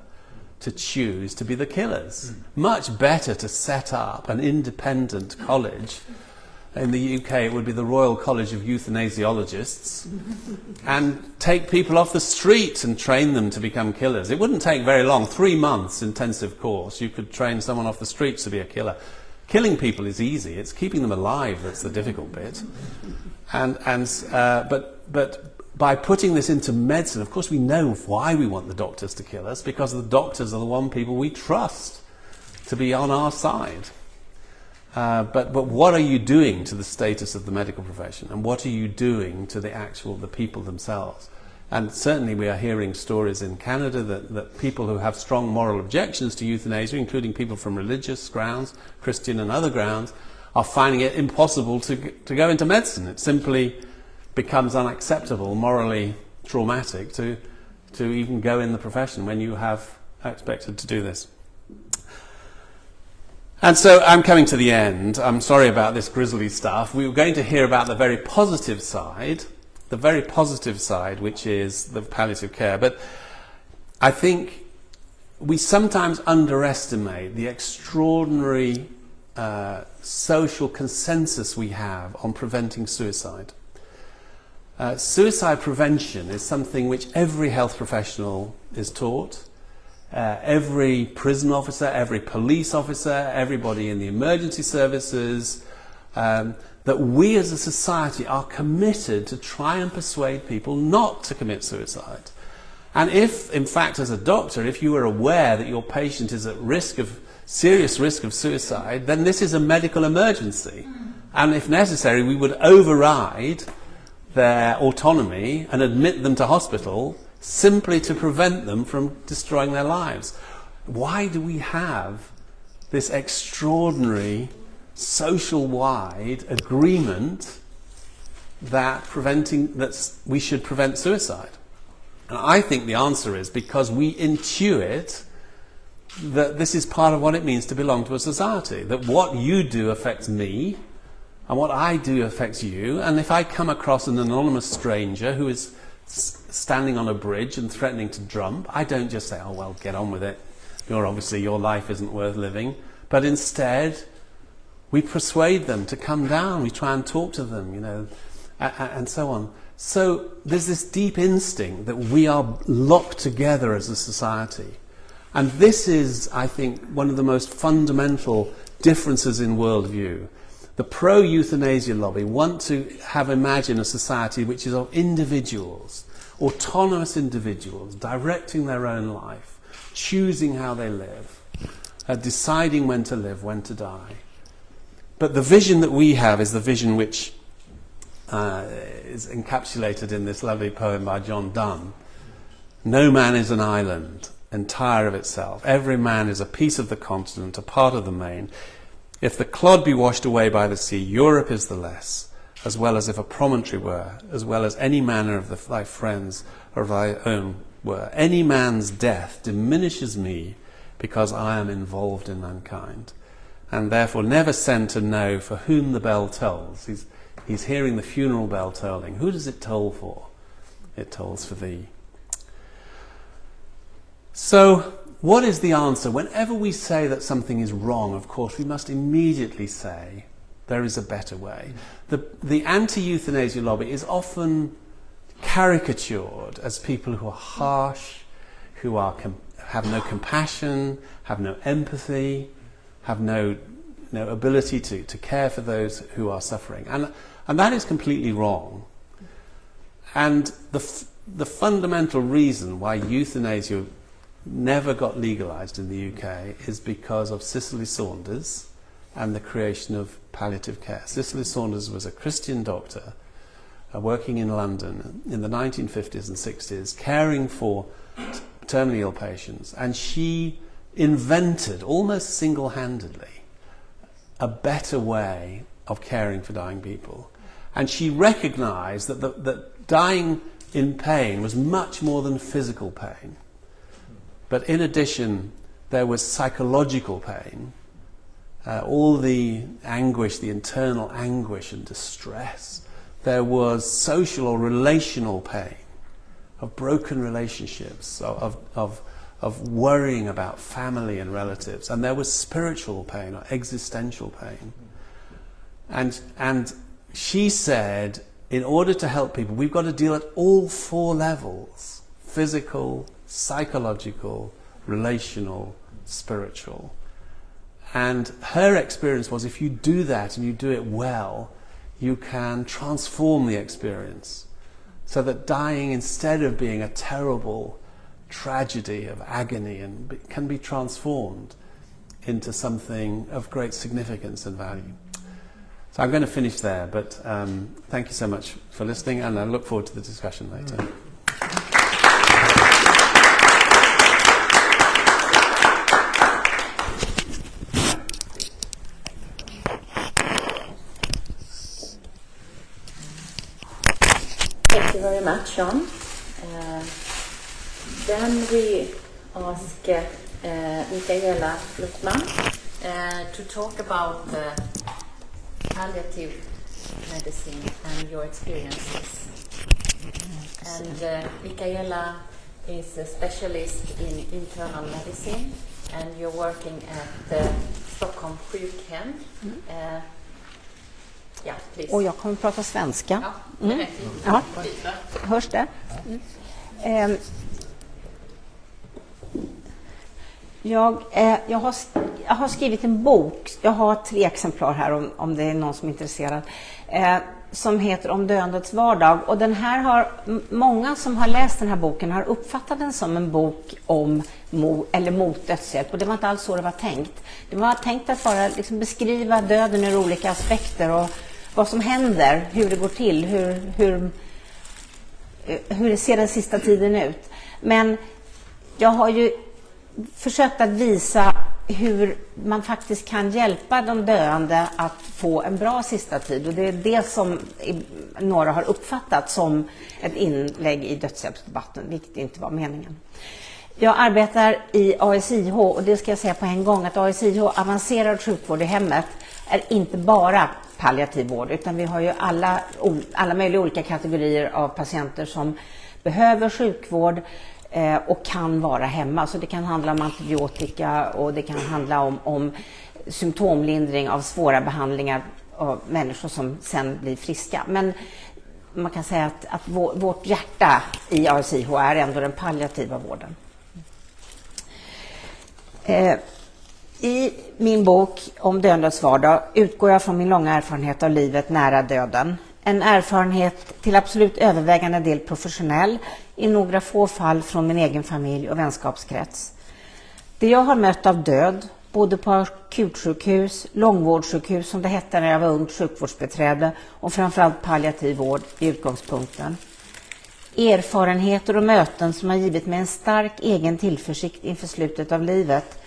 to choose to be the killers. Much better to set up an independent college. In the UK it would be the Royal College of Euthanasiologists, and take people off the street and train them to become killers. It wouldn't take very long, 3 months intensive course, you could train someone off the streets to be a killer. Killing people is easy, it's keeping them alive that's the difficult bit. But by putting this into medicine, of course we know why we want the doctors to kill us, because the doctors are the one people we trust to be on our side. But what are you doing to the status of the medical profession, and what are you doing to the people themselves? And certainly we are hearing stories in Canada that people who have strong moral objections to euthanasia, including people from religious grounds, Christian and other grounds, are finding it impossible to go into medicine. It simply becomes unacceptable, morally traumatic to even go in the profession when you have expected to do this. And so I'm coming to the end. I'm sorry about this grisly stuff. We were going to hear about the very positive side, which is the palliative care. But I think we sometimes underestimate the extraordinary social consensus we have on preventing suicide. Suicide prevention is something which every health professional is taught. Every prison officer, every police officer, everybody in the emergency services, that we as a society are committed to try and persuade people not to commit suicide. And if, in fact, as a doctor, if you are aware that your patient is at serious risk of suicide, then this is a medical emergency. And if necessary, we would override their autonomy and admit them to hospital simply to prevent them from destroying their lives. Why do we have this extraordinary social-wide agreement that we should prevent suicide? And I think the answer is because we intuit that this is part of what it means to belong to a society, that what you do affects me and what I do affects you, and if I come across an anonymous stranger who is standing on a bridge and threatening to jump, I don't just say, oh well, get on with it, obviously your life isn't worth living, but instead we persuade them to come down, we try and talk to them, and so on. So there's this deep instinct that we are locked together as a society, and this is, I think, one of the most fundamental differences in worldview. The pro-euthanasia lobby want to imagine a society which is of individuals, autonomous individuals, directing their own life, choosing how they live, deciding when to live, when to die. But the vision that we have is the vision which is encapsulated in this lovely poem by John Donne. No man is an island, entire of itself. Every man is a piece of the continent, a part of the main. If the clod be washed away by the sea, Europe is the less, as well as if a promontory were, as well as any manner of thy friends or of thy own were. Any man's death diminishes me, because I am involved in mankind, and therefore never send to know for whom the bell tolls. He's hearing the funeral bell tolling. Who does it toll for? It tolls for thee. So, what is the answer? Whenever we say that something is wrong, of course, we must immediately say there is a better way. The anti-euthanasia lobby is often caricatured as people who are harsh, who have no compassion, have no empathy, have no ability to care for those who are suffering. And that is completely wrong. And the fundamental reason why euthanasia never got legalized in the UK is because of Cicely Saunders and the creation of palliative care. Cicely Saunders was a Christian doctor working in London in the 1950s and 60s, caring for terminally ill patients, and she invented, almost single-handedly, a better way of caring for dying people. And she recognized that dying in pain was much more than physical pain. But in addition, there was psychological pain, all the anguish, the internal anguish and distress. There was social or relational pain, of broken relationships, of worrying about family and relatives. And there was spiritual pain or existential pain. And she said, in order to help people, we've got to deal at all four levels: physical, psychological, relational, spiritual. And her experience was, if you do that and you do it well, you can transform the experience so that dying, instead of being a terrible tragedy of agony, can be transformed into something of great significance and value. So I'm going to finish there, but thank you so much for listening, and I look forward to the discussion later. Thank you very much, John. Then we ask Mikaela Luthman to talk about palliative medicine and your experiences. And Mikaela is a specialist in internal medicine, and you're working at the Stockholms Sjukhem. Ja, please. Och jag kommer att prata svenska. Ja, Ja. Hörs det? Jag har skrivit en bok. Jag har 3 exemplar här om det är någon som är intresserad. Som heter Om döendets vardag. Och den här har, många som har läst den här boken har uppfattat den som en bok om mot dödshjälp. Och det var inte alls så det var tänkt. Det var tänkt att bara liksom beskriva döden ur olika aspekter och vad som händer, hur det går till, hur ser den sista tiden ut. Men jag har ju försökt att visa hur man faktiskt kan hjälpa de döende att få en bra sista tid. Och det är det som några har uppfattat som ett inlägg i dödshjälpsdebatten, vilket inte var meningen. Jag arbetar i ASIH, och det ska jag säga på en gång, att ASIH, avancerad sjukvård i hemmet, är inte bara palliativ vård, utan vi har ju alla möjliga olika kategorier av patienter som behöver sjukvård och kan vara hemma. Så det kan handla om antibiotika, och det kan handla om symptomlindring av svåra behandlingar av människor som sen blir friska. Men man kan säga att vårt hjärta i ASIH är ändå den palliativa vården. I min bok Om döendets vardag utgår jag från min långa erfarenhet av livet nära döden. En erfarenhet till absolut övervägande del professionell, i några få fall från min egen familj och vänskapskrets. Det jag har mött av död, både på akutsjukhus, långvårdssjukhus som det hette när jag var ungt sjukvårdsbiträde, och framförallt palliativ vård i utgångspunkten. Erfarenheter och möten som har givit mig en stark egen tillförsikt inför slutet av livet,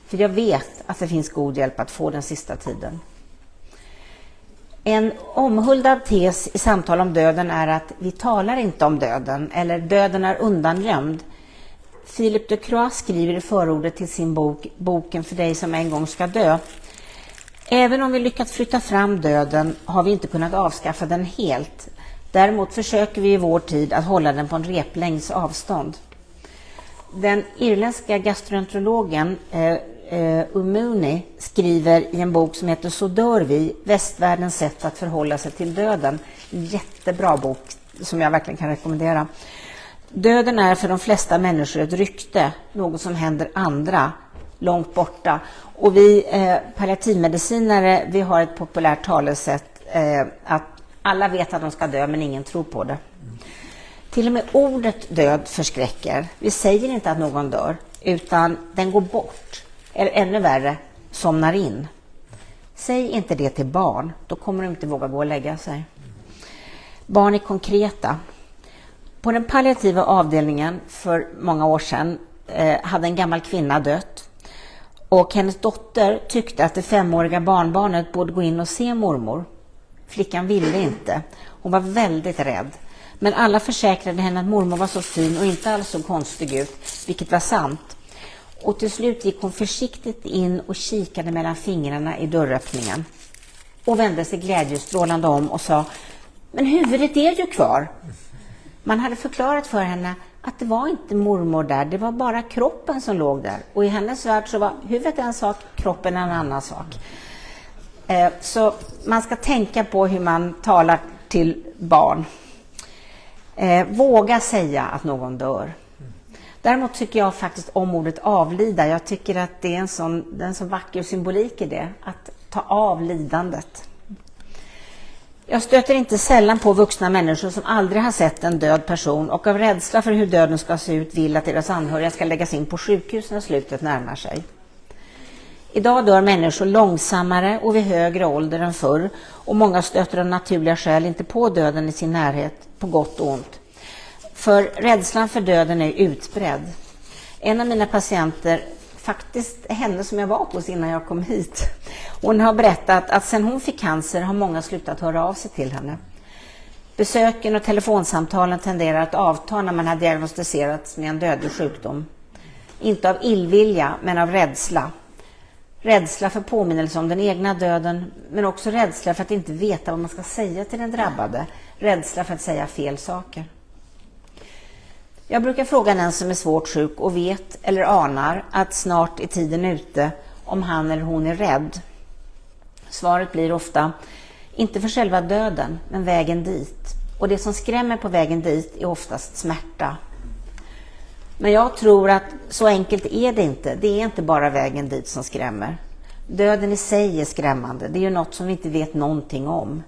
för jag vet att det finns god hjälp att få den sista tiden. En omhuldad tes i samtal om döden är att vi talar inte om döden, eller döden är undangömd. Philip de Croix skriver i förordet till sin bok Boken för dig som en gång ska dö. Även om vi lyckats flytta fram döden har vi inte kunnat avskaffa den helt. Däremot försöker vi i vår tid att hålla den på en replängds avstånd. Den irländska gastroenterologen Umuni skriver i en bok som heter Så dör vi, västvärldens sätt att förhålla sig till döden. En jättebra bok som jag verkligen kan rekommendera. Döden är för de flesta människor ett rykte, något som händer andra långt borta. Och vi palliativmedicinare, vi har ett populärt talesätt att alla vet att de ska dö men ingen tror på det. Till och med ordet död förskräcker. Vi säger inte att någon dör, utan den går bort. Eller ännu värre, somnar in. Säg inte det till barn, då kommer de inte våga gå och lägga sig. Barn är konkreta. På den palliativa avdelningen för många år sedan hade en gammal kvinna dött. Och hennes dotter tyckte att det 5-åriga barnbarnet borde gå in och se mormor. Flickan ville inte. Hon var väldigt rädd. Men alla försäkrade henne att mormor var så fin och inte alls så konstig ut, vilket var sant. Och till slut gick hon försiktigt in och kikade mellan fingrarna i dörröppningen. Och vände sig glädjestrålande om och sa: men huvudet är ju kvar. Man hade förklarat för henne att det var inte mormor där, det var bara kroppen som låg där. Och i hennes värld så var huvudet en sak, kroppen en annan sak. Så man ska tänka på hur man talar till barn. Våga säga att någon dör. Däremot tycker jag faktiskt om ordet avlida. Jag tycker att det är en sån vacker symbolik i det. Att ta av lidandet. Jag stöter inte sällan på vuxna människor som aldrig har sett en död person och av rädsla för hur döden ska se ut vill att deras anhöriga ska läggas in på sjukhus när slutet närmar sig. Idag dör människor långsammare och vid högre ålder än förr och många stöter av naturliga skäl inte på döden i sin närhet, på gott och ont. För rädslan för döden är utbredd. En av mina patienter, faktiskt henne som jag var hos innan jag kom hit, hon har berättat att sedan hon fick cancer har många slutat höra av sig till henne. Besöken och telefonsamtalen tenderar att avta när man har diagnostiserats med en dödlig sjukdom. Inte av illvilja, men av rädsla. Rädsla för påminnelse om den egna döden, men också rädsla för att inte veta vad man ska säga till den drabbade. Rädsla för att säga fel saker. Jag brukar fråga den som är svårt sjuk och vet eller anar att snart är tiden ute om han eller hon är rädd. Svaret blir ofta, inte för själva döden, men vägen dit. Och det som skrämmer på vägen dit är oftast smärta. Men jag tror att så enkelt är det inte. Det är inte bara vägen dit som skrämmer. Döden i sig är skrämmande. Det är ju något som vi inte vet någonting om.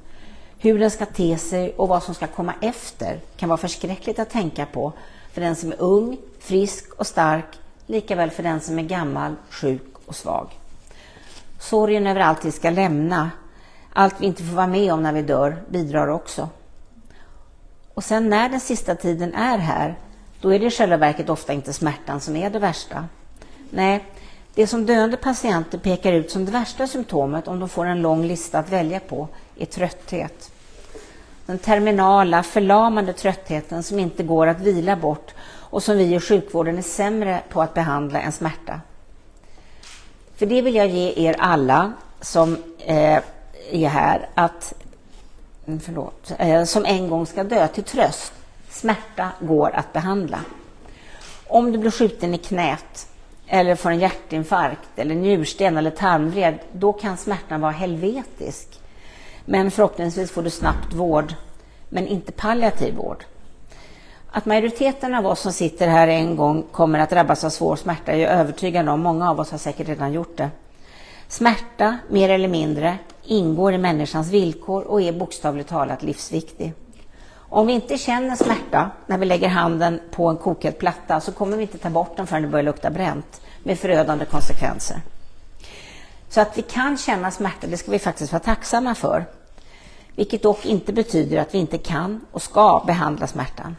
Hur den ska te sig och vad som ska komma efter kan vara förskräckligt att tänka på för den som är ung, frisk och stark, likaväl för den som är gammal, sjuk och svag. Sorgen över allt vi ska lämna, allt vi inte får vara med om när vi dör, bidrar också. Och sen när den sista tiden är här, då är det i själva verket ofta inte smärtan som är det värsta. Nej, det som döende patienter pekar ut som det värsta symptomet om de får en lång lista att välja på är trötthet. Den terminala, förlamande tröttheten som inte går att vila bort och som vi i sjukvården är sämre på att behandla än smärta. För det vill jag ge er alla som är här som en gång ska dö till tröst. Smärta går att behandla. Om du blir skjuten i knät eller får en hjärtinfarkt eller njursten eller tarmvred, då kan smärtan vara helvetisk. Men förhoppningsvis får du snabbt vård, men inte palliativ vård. Att majoriteten av oss som sitter här en gång kommer att drabbas av svår smärta är jag övertygad om. Många av oss har säkert redan gjort det. Smärta, mer eller mindre, ingår i människans villkor och är bokstavligt talat livsviktig. Om vi inte känner smärta när vi lägger handen på en kokad platta så kommer vi inte ta bort den förrän det börjar lukta bränt med förödande konsekvenser. Så att vi kan känna smärta, det ska vi faktiskt vara tacksamma för. Vilket dock inte betyder att vi inte kan och ska behandla smärtan.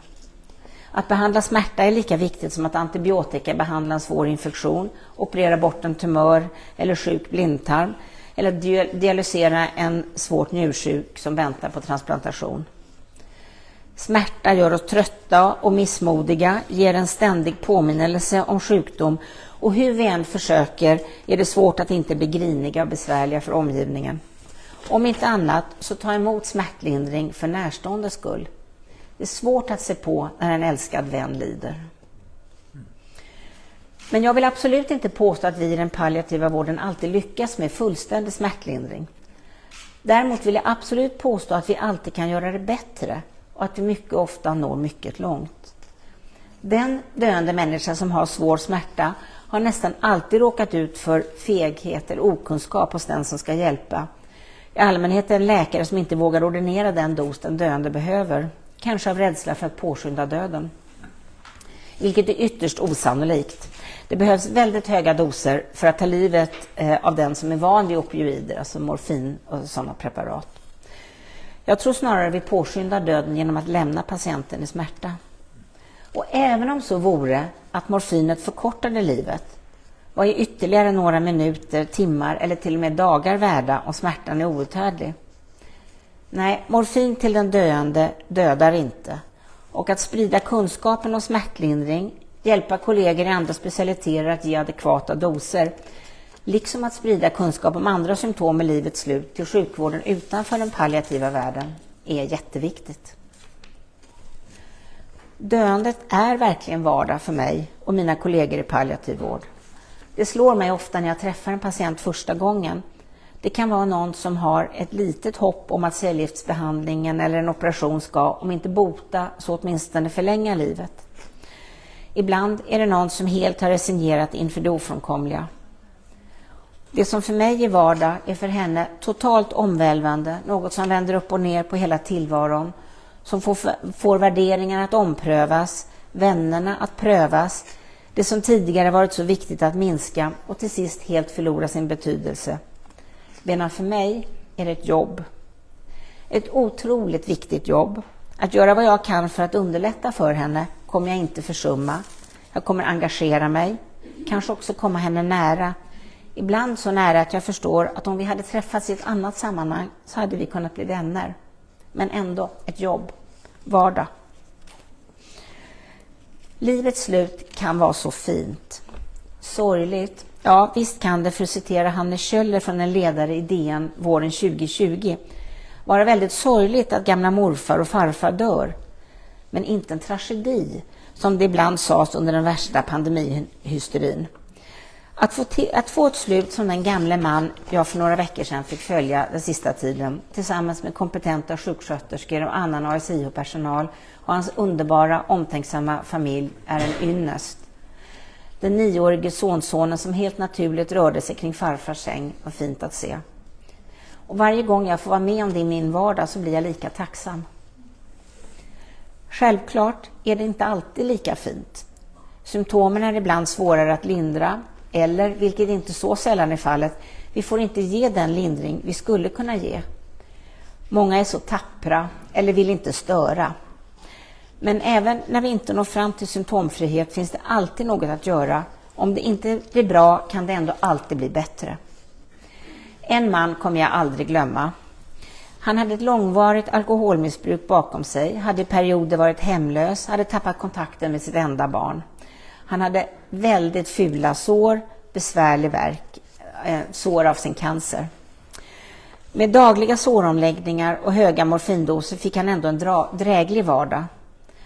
Att behandla smärta är lika viktigt som att antibiotika behandla en svår infektion, operera bort en tumör eller sjuk blindtarm eller dialysera en svårt njursjuk som väntar på transplantation. Smärta gör oss trötta och missmodiga, ger en ständig påminnelse om sjukdom och hur vi än försöker är det svårt att inte bli griniga och besvärliga för omgivningen. Om inte annat så ta emot smärtlindring för närståendes skull. Det är svårt att se på när en älskad vän lider. Men jag vill absolut inte påstå att vi i den palliativa vården alltid lyckas med fullständig smärtlindring. Däremot vill jag absolut påstå att vi alltid kan göra det bättre och att vi mycket ofta når mycket långt. Den döende människa som har svår smärta har nästan alltid råkat ut för feghet eller okunskap hos den som ska hjälpa. I allmänhet är en läkare som inte vågar ordinera den dos den döende behöver. kanske av rädsla för att påskynda döden. Vilket är ytterst osannolikt. Det behövs väldigt höga doser för att ta livet av den som är van vid opioider, alltså morfin och sådana preparat. Jag tror snarare vi påskyndar döden genom att lämna patienten i smärta. Och även om så vore att morfinet förkortade livet, vad är ytterligare några minuter, timmar eller till och med dagar värda om smärtan är outhärdlig? Nej, morfin till den döende dödar inte. Och att sprida kunskapen om smärtlindring, hjälpa kollegor i andra specialiteter att ge adekvata doser, liksom att sprida kunskap om andra symptom i livets slut till sjukvården utanför den palliativa världen, är jätteviktigt. Döendet är verkligen vardag för mig och mina kollegor i palliativ vård. Det slår mig ofta när jag träffar en patient första gången. Det kan vara någon som har ett litet hopp om att cellgiftsbehandlingen eller en operation ska, om inte bota, så åtminstone förlänga livet. Ibland är det någon som helt har resignerat inför det ofrånkomliga. Det som för mig är vardag är för henne totalt omvälvande, något som vänder upp och ner på hela tillvaron, som får värderingar att omprövas, vännerna att prövas, det som tidigare varit så viktigt att minska och till sist helt förlora sin betydelse. Men för mig är det ett jobb. Ett otroligt viktigt jobb. Att göra vad jag kan för att underlätta för henne kommer jag inte försumma. Jag kommer engagera mig, kanske också komma henne nära. Ibland så nära att jag förstår att om vi hade träffats i ett annat sammanhang så hade vi kunnat bli vänner. Men ändå ett jobb, vardag. Livets slut kan vara så fint. Sorgligt. Ja, visst kan det, för att citera Hanne Kjöller från en ledare i DN våren 2020, vara väldigt sorgligt att gamla morfar och farfar dör. Men inte en tragedi, som det ibland sades under den värsta pandemihysterin. Att få ett slut som den gamle man jag för några veckor sedan fick följa den sista tiden tillsammans med kompetenta sjuksköterskor och annan ASIH-personal och hans underbara, omtänksamma familj är en ynnest. Den 9-årige sonsonen som helt naturligt rörde sig kring farfars säng var fint att se. Och varje gång jag får vara med om det i min vardag så blir jag lika tacksam. Självklart är det inte alltid lika fint. Symptomen är ibland svårare att lindra eller, vilket inte så sällan är fallet, vi får inte ge den lindring vi skulle kunna ge. Många är så tappra eller vill inte störa. Men även när vi inte når fram till symptomfrihet finns det alltid något att göra. Om det inte blir bra kan det ändå alltid bli bättre. En man kommer jag aldrig glömma. Han hade ett långvarigt alkoholmissbruk bakom sig, hade i perioder varit hemlös, hade tappat kontakten med sitt enda barn. Han hade väldigt fula sår, besvärlig värk, sår av sin cancer. Med dagliga såromläggningar och höga morfindoser fick han ändå en dräglig vardag.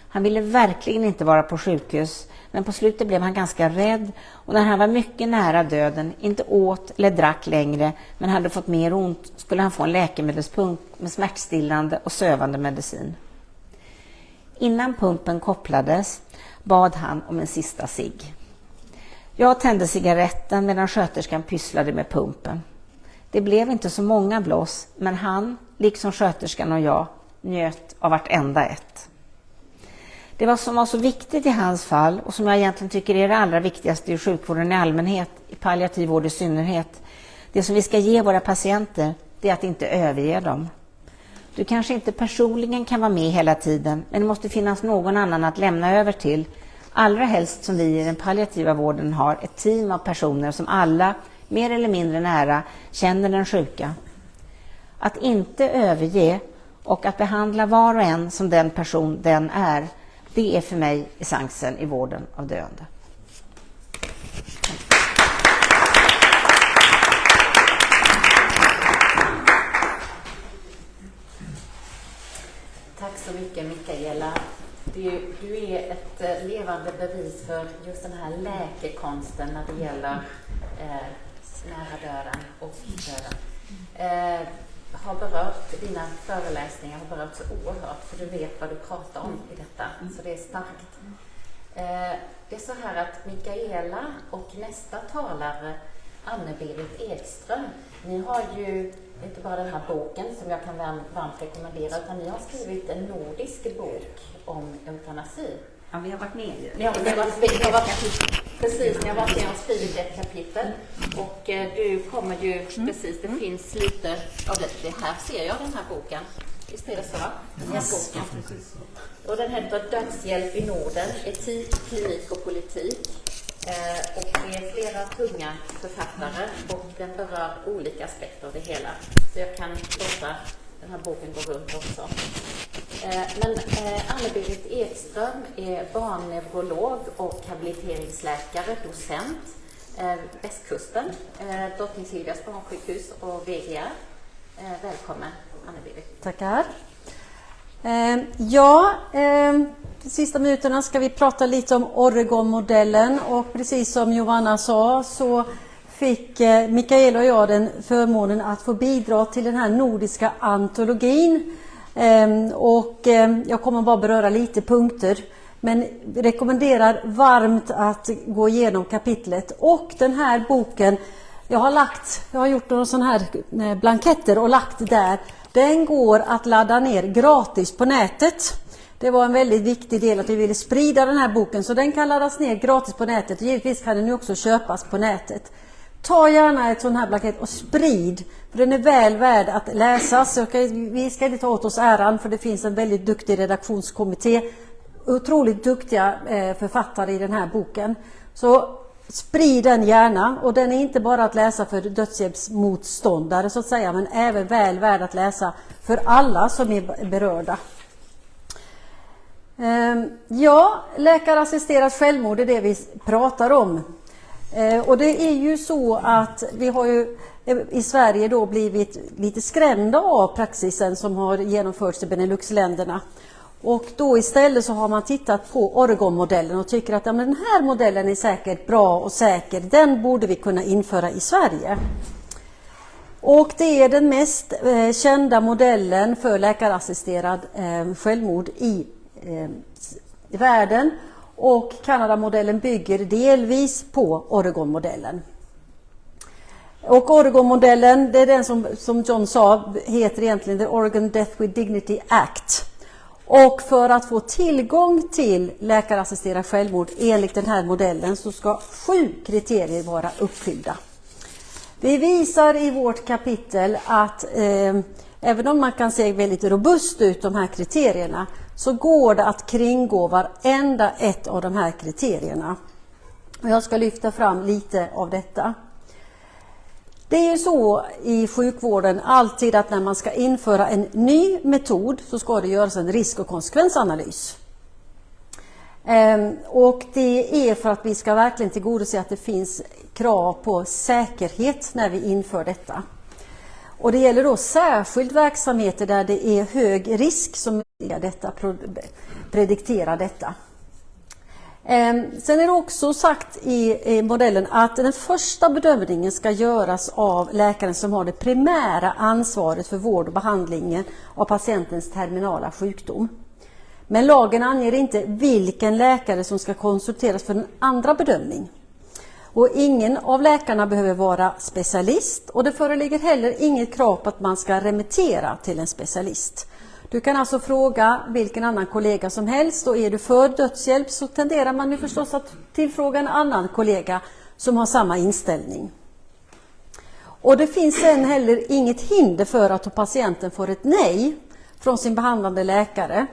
Han ville verkligen inte vara på sjukhus, men på slutet blev han ganska rädd och när han var mycket nära döden, inte åt eller drack längre men hade fått mer ont, skulle han få en läkemedelspump med smärtstillande och sövande medicin. Innan pumpen kopplades bad han om en sista cigg. Jag tände cigaretten medan sköterskan pysslade med pumpen. Det blev inte så många blås, men han, liksom sköterskan och jag, njöt av vartenda ett. Det som var så viktigt i hans fall och som jag egentligen tycker är det allra viktigaste i sjukvården i allmänhet, i palliativ vård i synnerhet, det som vi ska ge våra patienter, det är att inte överge dem. Du kanske inte personligen kan vara med hela tiden, men det måste finnas någon annan att lämna över till. Allra helst som vi i den palliativa vården har ett team av personer som alla, mer eller mindre nära, känner den sjuka. Att inte överge och att behandla var och en som den person den är, det är för mig essensen i vården av döende. Tack så mycket, Mikaela. Du är ett levande bevis för just den här läkekonsten när det gäller nära döden och döden. Har berört dina föreläsningar, har berört så oerhört, för du vet vad du pratar om i detta, så det är starkt. Det är så här att Mikaela och nästa talare Anne-Berit Ekström. Ni har ju inte bara den här boken som jag kan varmt rekommendera, utan ni har skrivit en nordisk bok om eutanasi. Ja, vi har varit med ju. Ni har varit med och skrivit ett kapitel. Och du kommer ju, precis, det finns lite av det här, ser jag den här boken. Visst är det så, va? Den här boken. Och den heter Dödshjälp i Norden, etik, klinik och politik. Och det är flera tunga författare och den berör olika aspekter av det hela. Så jag kan låta den här boken gå runt också. Men Anne-Berit Ekström är barnneurolog och habiliteringsläkare, docent, Västkusten, Drottning Silvias barnsjukhus och VGR. Välkommen Anne-Berit. Tackar. Sista minuterna ska vi prata lite om Oregon-modellen, och precis som Jovanna sa så fick Mikael och jag den förmånen att få bidra till den här nordiska antologin. Jag kommer bara beröra lite punkter, men rekommenderar varmt att gå igenom kapitlet. Och den här boken, jag har gjort några sådana här blanketter och lagt där. Den går att ladda ner gratis på nätet. Det var en väldigt viktig del att vi ville sprida den här boken, så den kan laddas ner gratis på nätet. Och givetvis kan den ju också köpas på nätet. Ta gärna ett sån här blankett och sprid, för den är väl värd att läsas. Vi ska inte ta åt oss äran, för det finns en väldigt duktig redaktionskommitté. Otroligt duktiga författare i den här boken. Så sprid den gärna, och den är inte bara att läsa för dödshjälpsmotståndare så att säga, men även väl värd att läsa för alla som är berörda. Läkarassisterat självmord är det vi pratar om. Och det är ju så att vi har ju i Sverige då blivit lite skrämda av praxisen som har genomförts i Benelux-länderna. Och då istället så har man tittat på Oregon-modellen och tycker att men den här modellen är säkert bra och säker. Den borde vi kunna införa i Sverige. Och det är den mest kända modellen för läkarassisterad självmord i världen. Och Kanada-modellen bygger delvis på Oregon-modellen. Och Oregon-modellen, det är den som John sa, heter egentligen The Oregon Death with Dignity Act. Och för att få tillgång till läkarassisterat självmord enligt den här modellen så ska 7 kriterier vara uppfyllda. Vi visar i vårt kapitel att även om man kan se väldigt robust ut de här kriterierna, så går det att kringgå varenda ett av de här kriterierna. Och jag ska lyfta fram lite av detta. Det är ju så i sjukvården alltid att när man ska införa en ny metod så ska det göras en risk- och konsekvensanalys. Och det är för att vi ska verkligen tillgodose att det finns krav på säkerhet när vi inför detta. Och det gäller då särskilt verksamheter där det är hög risk som predikterar detta. Sen är det också sagt i modellen att den första bedömningen ska göras av läkaren som har det primära ansvaret för vård och behandlingen av patientens terminala sjukdom. Men lagen anger inte vilken läkare som ska konsulteras för en andra bedömning. Och ingen av läkarna behöver vara specialist, och det föreligger heller inget krav på att man ska remittera till en specialist. Du kan alltså fråga vilken annan kollega som helst, och är du för dödshjälp så tenderar man ju förstås att tillfråga en annan kollega som har samma inställning. Och det finns sen heller inget hinder för att om patienten får ett nej från sin behandlande läkare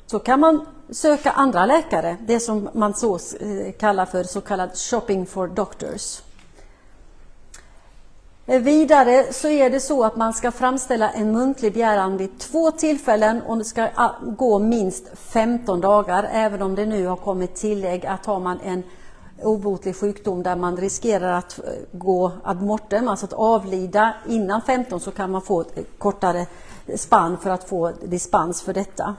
så kan man söka andra läkare, det som man så kallar för så kallad shopping for doctors. Vidare så är det så att man ska framställa en muntlig begäran vid 2 tillfällen, och det ska gå minst 15 dagar, även om det nu har kommit tillägg att har man en obotlig sjukdom där man riskerar att gå ad mortem, alltså att avlida innan 15, så kan man få ett kortare spann för att få dispens för detta.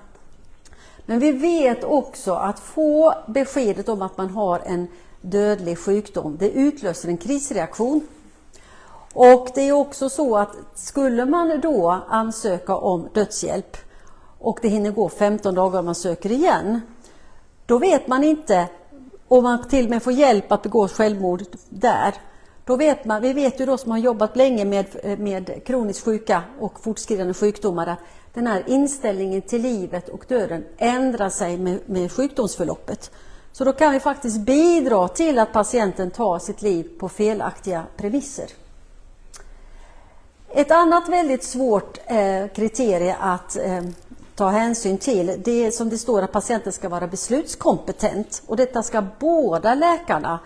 Men vi vet också att få beskedet om att man har en dödlig sjukdom, det utlöser en krisreaktion. Och det är också så att skulle man då ansöka om dödshjälp och det hinner gå 15 dagar och man söker igen, då vet man inte om man till och med får hjälp att begå självmord där. Då vet man, vi vet ju då som har jobbat länge med kroniskt sjuka och fortskridande sjukdomar att den här inställningen till livet och döden ändrar sig med sjukdomsförloppet. Så då kan vi faktiskt bidra till att patienten tar sitt liv på felaktiga premisser. Ett annat väldigt svårt kriterie att ta hänsyn till, det är som det står att patienten ska vara beslutskompetent. Och detta ska båda läkarna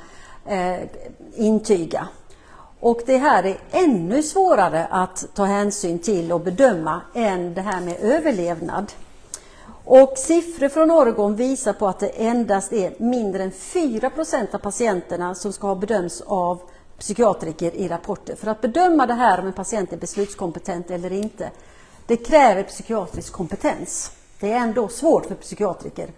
intyga. Och det här är ännu svårare att ta hänsyn till och bedöma än det här med överlevnad. Och siffror från Oregon visar på att det endast är mindre än 4% av patienterna som ska ha bedömts av psykiatriker i rapporter. För att bedöma det här om en patient är beslutskompetent eller inte, det kräver psykiatrisk kompetens. Det är ändå svårt för psykiatriker.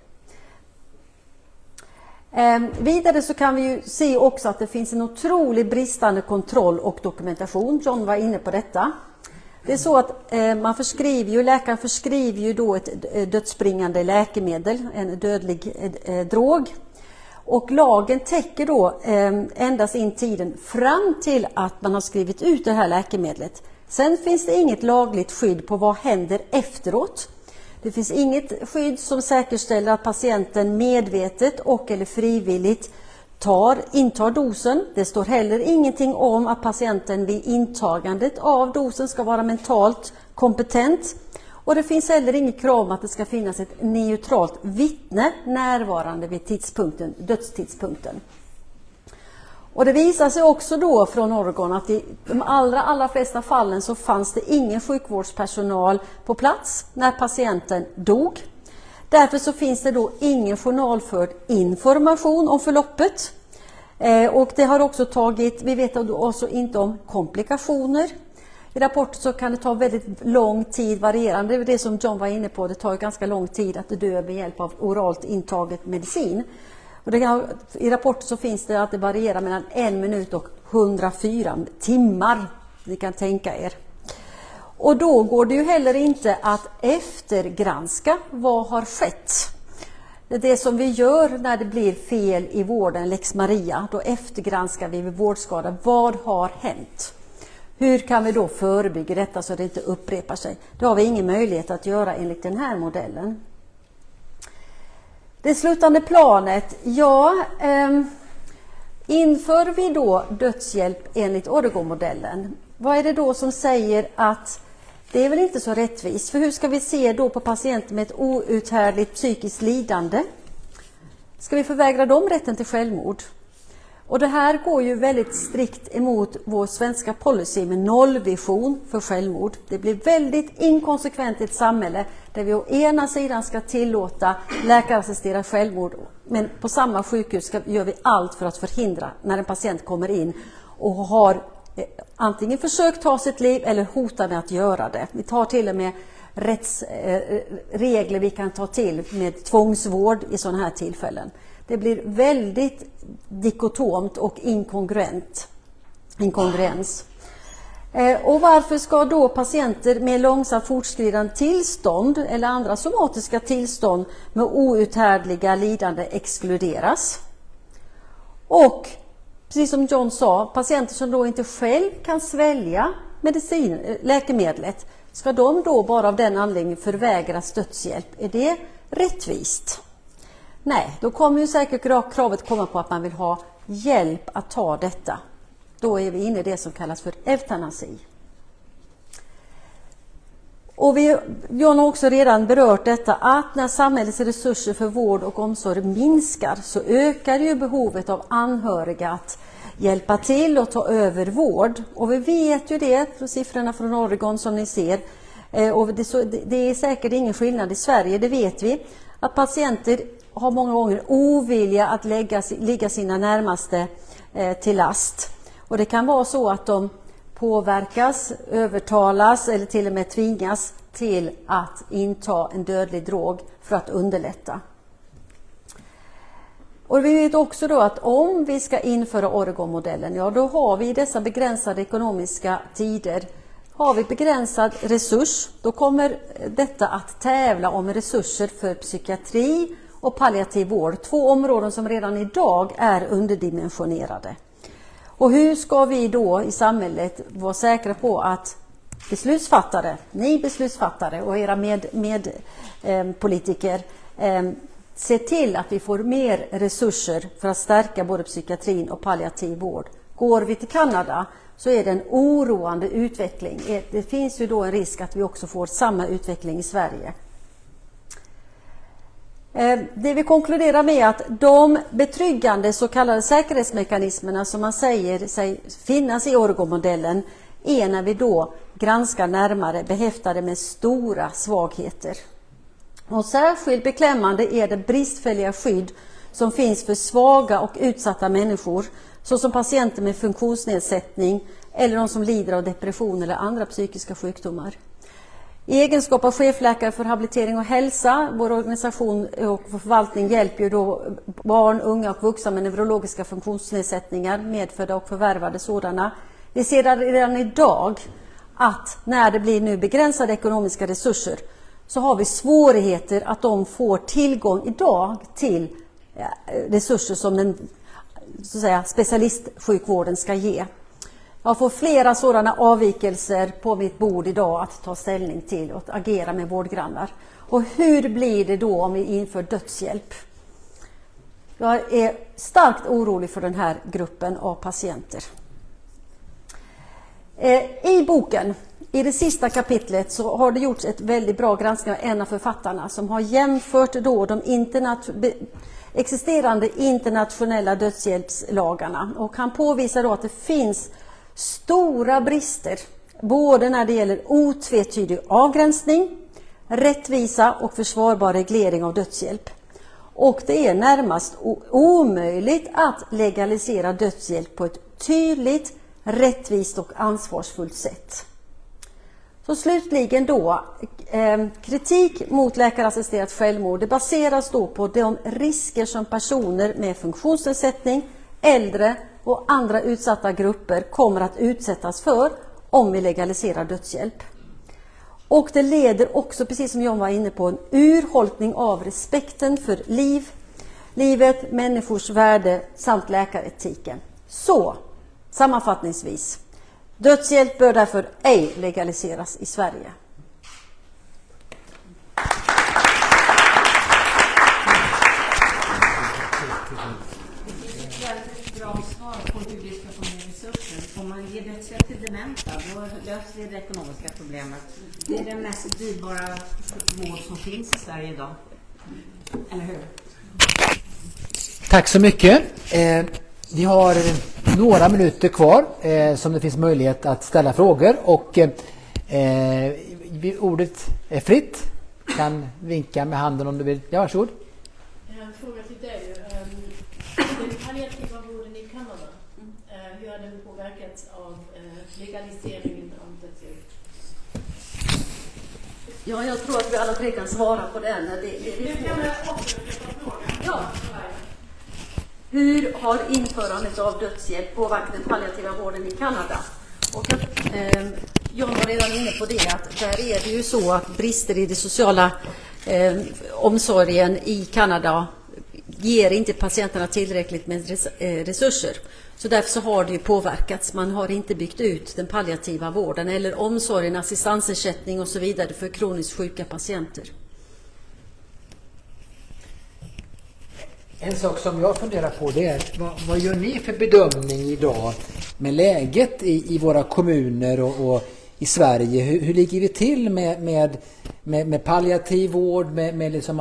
Vidare så kan vi ju se också att det finns en otrolig bristande kontroll och dokumentation. John var inne på detta. Det är så att läkaren förskriver ju då ett dödsbringande läkemedel, en dödlig drog. Och lagen täcker då endast in tiden fram till att man har skrivit ut det här läkemedlet. Sen finns det inget lagligt skydd på vad händer efteråt. Det finns inget skydd som säkerställer att patienten medvetet och eller frivilligt intar dosen. Det står heller ingenting om att patienten vid intagandet av dosen ska vara mentalt kompetent. Och det finns heller inget krav om att det ska finnas ett neutralt vittne närvarande vid dödstidspunkten. Och det visar sig också då från Oregon att i de allra flesta fallen så fanns det ingen sjukvårdspersonal på plats när patienten dog. Därför så finns det då ingen journalförd information om förloppet. Och det har också vi vet också inte om komplikationer. I rapporten så kan det ta väldigt lång tid varierande. Det är det som John var inne på, det tar ganska lång tid att dö med hjälp av oralt intaget medicin. Och i rapporten så finns det att det varierar mellan 1 minut och 104 timmar. Ni kan tänka er. Och då går det ju heller inte att eftergranska vad har skett. Det som vi gör när det blir fel i vården, Lex Maria, då eftergranskar vi vid vårdskada. Vad har hänt? Hur kan vi då förebygga detta så att det inte upprepar sig? Det har vi ingen möjlighet att göra enligt den här modellen. Det slutande planet, inför vi då dödshjälp enligt Oregon-modellen, vad är det då som säger att det är väl inte så rättvist? För hur ska vi se då på patienter med ett outhärdligt psykiskt lidande? Ska vi förvägra dem rätten till självmord? Och det här går ju väldigt strikt emot vår svenska policy med nollvision för självmord. Det blir väldigt inkonsekvent i ett samhälle där vi å ena sidan ska tillåta läkarassisterat självmord, men på samma sjukhus gör vi allt för att förhindra när en patient kommer in och har antingen försökt ta sitt liv eller hotar med att göra det. Vi tar till och med rättsregler vi kan ta till med tvångsvård i sådana här tillfällen. Det blir väldigt dikotomt och inkongruens. Och varför ska då patienter med långsamt fortskridande tillstånd eller andra somatiska tillstånd med outhärdliga lidande exkluderas? Och precis som John sa, patienter som då inte själv kan svälja läkemedlet, ska de då bara av den anledningen förvägras dödshjälp? Är det rättvist? Nej, då kommer ju säkert kravet komma på att man vill ha hjälp att ta detta. Då är vi inne i det som kallas för eutanasi. Och John har också redan berört detta att när samhällets resurser för vård och omsorg minskar så ökar ju behovet av anhöriga att hjälpa till och ta över vård. Och vi vet ju det från siffrorna från Oregon som ni ser. Och det är säkert ingen skillnad i Sverige, det vet vi. Att patienter har många gånger ovilja att ligga sina närmaste till last. Och det kan vara så att de påverkas, övertalas eller till och med tvingas till att inta en dödlig drog för att underlätta. Och vi vet också då att om vi ska införa Oregon-modellen, då har vi i dessa begränsade ekonomiska tider har vi begränsad resurs. Då kommer detta att tävla om resurser för psykiatri och palliativ vård. 2 områden som redan idag är underdimensionerade. Och hur ska vi då i samhället vara säkra på att beslutsfattare, ni beslutsfattare och era medpolitiker se till att vi får mer resurser för att stärka både psykiatrin och palliativ vård. Går vi till Kanada så är det en oroande utveckling. Det finns ju då en risk att vi också får samma utveckling i Sverige. Det vi konkluderar med är att de betryggande så kallade säkerhetsmekanismerna som man säger sig finnas i Oregon-modellen är när vi då granskar närmare behäftade med stora svagheter. Och särskilt beklämmande är det bristfälliga skydd som finns för svaga och utsatta människor, såsom patienter med funktionsnedsättning eller de som lider av depression eller andra psykiska sjukdomar. I egenskap av chefläkare för habilitering och hälsa, vår organisation och förvaltning hjälper ju då barn, unga och vuxna med neurologiska funktionsnedsättningar, medfödda och förvärvade sådana. Vi ser redan idag att när det blir nu begränsade ekonomiska resurser så har vi svårigheter att de får tillgång idag till resurser som den så att säga, specialistsjukvården ska ge. Jag får flera sådana avvikelser på mitt bord idag att ta ställning till och att agera med vårdgrannar. Och hur blir det då om vi inför dödshjälp? Jag är starkt orolig för den här gruppen av patienter. I boken, i det sista kapitlet, så har det gjorts ett väldigt bra granskning av en av författarna som har jämfört då de existerande internationella dödshjälpslagarna. Och han påvisar då att det finns stora brister både när det gäller otvetydig avgränsning, rättvisa och försvarbar reglering av dödshjälp. Och det är närmast omöjligt att legalisera dödshjälp på ett tydligt, rättvist och ansvarsfullt sätt. Så slutligen då, kritik mot läkarassisterat självmord, det baseras då på de risker som personer med funktionsnedsättning, äldre och andra utsatta grupper kommer att utsättas för om vi legaliserar dödshjälp. Och det leder också, precis som jag var inne på, en urholkning av respekten för livet, människors värde samt läkaretiken. Så, sammanfattningsvis, dödshjälp bör därför ej legaliseras i Sverige. Om man ger dödshjälp till dementa, då löser vi det ekonomiska problemet. Det är den mest dyrbara vård som finns i Sverige idag. Eller hur? Tack så mycket. Vi har några minuter kvar som det finns möjlighet att ställa frågor. Och ordet är fritt. Kan vinka med handen om du vill. Ja, varsågod. En fråga till dig. Den palliativa vården i Kanada. Hur har den påverkats av legaliseringen av dödshjälp? Ja, jag tror att vi alla tre kan svara på den. Ja. Hur har införandet av dödshjälp påverkat den palliativa vården i Kanada? Och jag var redan inne på det, att där är det ju så att brister i det sociala omsorgen i Kanada ger inte patienterna tillräckligt med resurser. Så därför så har det ju påverkats. Man har inte byggt ut den palliativa vården eller omsorgen, assistansersättning och så vidare för kroniskt sjuka patienter. En sak som jag funderar på, det är vad gör ni för bedömning idag med läget i våra kommuner och i Sverige? Hur ligger vi till med palliativ vård, med liksom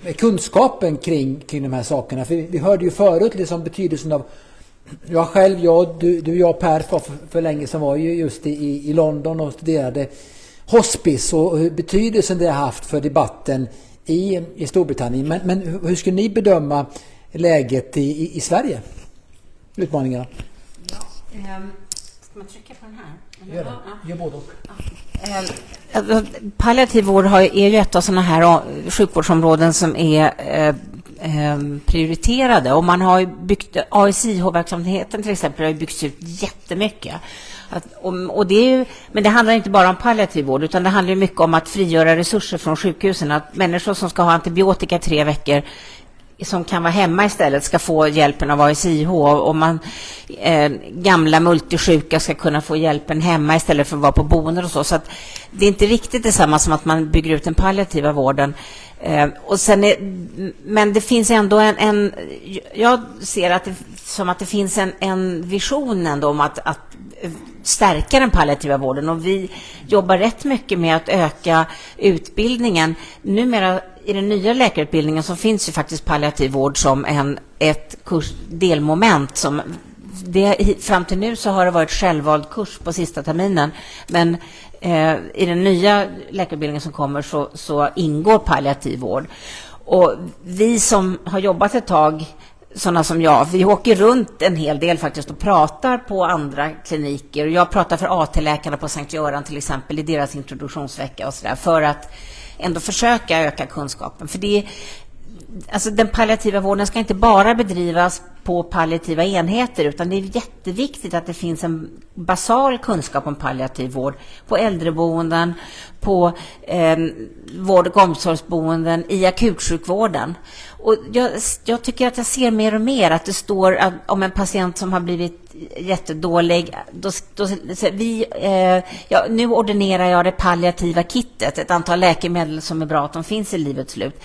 med kunskapen kring de här sakerna? För vi hörde ju förut liksom betydelsen av, jag själv, jag Per för länge sedan var ju just i London och studerade hospice och hur betydelsen det har haft för debatten i Storbritannien. Men hur skulle ni bedöma läget i Sverige? Utmaningarna? Ja, ska man trycka på den här? Gör det. Gör både och. Palliativ vård är ju ett av sådana här sjukvårdsområden som är prioriterade. Och man har ju byggt, ASIH-verksamheten till exempel har ju byggts ut jättemycket. Men det handlar inte bara om palliativ vård, utan det handlar mycket om att frigöra resurser från sjukhusen. Att människor som ska ha antibiotika 3 veckor som kan vara hemma istället ska få hjälpen av ASIH, och gamla multisjuka ska kunna få hjälpen hemma istället för att vara på boenden och så. Så att det är inte riktigt detsamma som att man bygger ut den palliativa vården. Och sen men det finns ändå jag ser att det finns en vision ändå om att stärka den palliativa vården, och vi jobbar rätt mycket med att öka utbildningen. Numera i den nya läkarutbildningen så finns ju faktiskt palliativ vård som ett delmoment. Fram till nu så har det varit självvald kurs på sista terminen, men i den nya läkarutbildningen som kommer så ingår palliativ vård. Och vi som har jobbat ett tag, sådana som jag, vi åker runt en hel del faktiskt och pratar på andra kliniker. Jag pratar för AT-läkarna på Sankt Göran till exempel i deras introduktionsvecka och sådär, för att ändå försöka öka kunskapen. För alltså den palliativa vården ska inte bara bedrivas på palliativa enheter, utan det är jätteviktigt att det finns en basal kunskap om palliativ vård på äldreboenden, på vård- och omsorgsboenden, i akutsjukvården. Och jag tycker att jag ser mer och mer att det står om en patient som har blivit jättedålig, nu ordinerar jag det palliativa kittet, ett antal läkemedel som är bra att de finns i livets slut.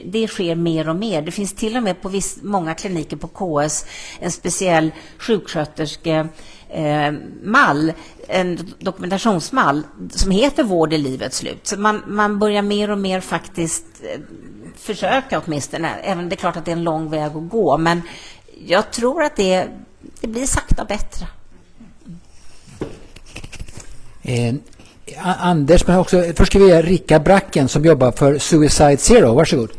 Det sker mer och mer. Det finns till och med på många kliniker på KS en speciell sjuksköterskemall, en dokumentationsmall som heter vård i livets slut. Så man börjar mer och mer faktiskt försöka åtminstone, även det är klart att det är en lång väg att gå, men jag tror att det blir sakta bättre. Anders, men också först ska vi ge Rika Bracken som jobbar för Suicide Zero. Varsågod.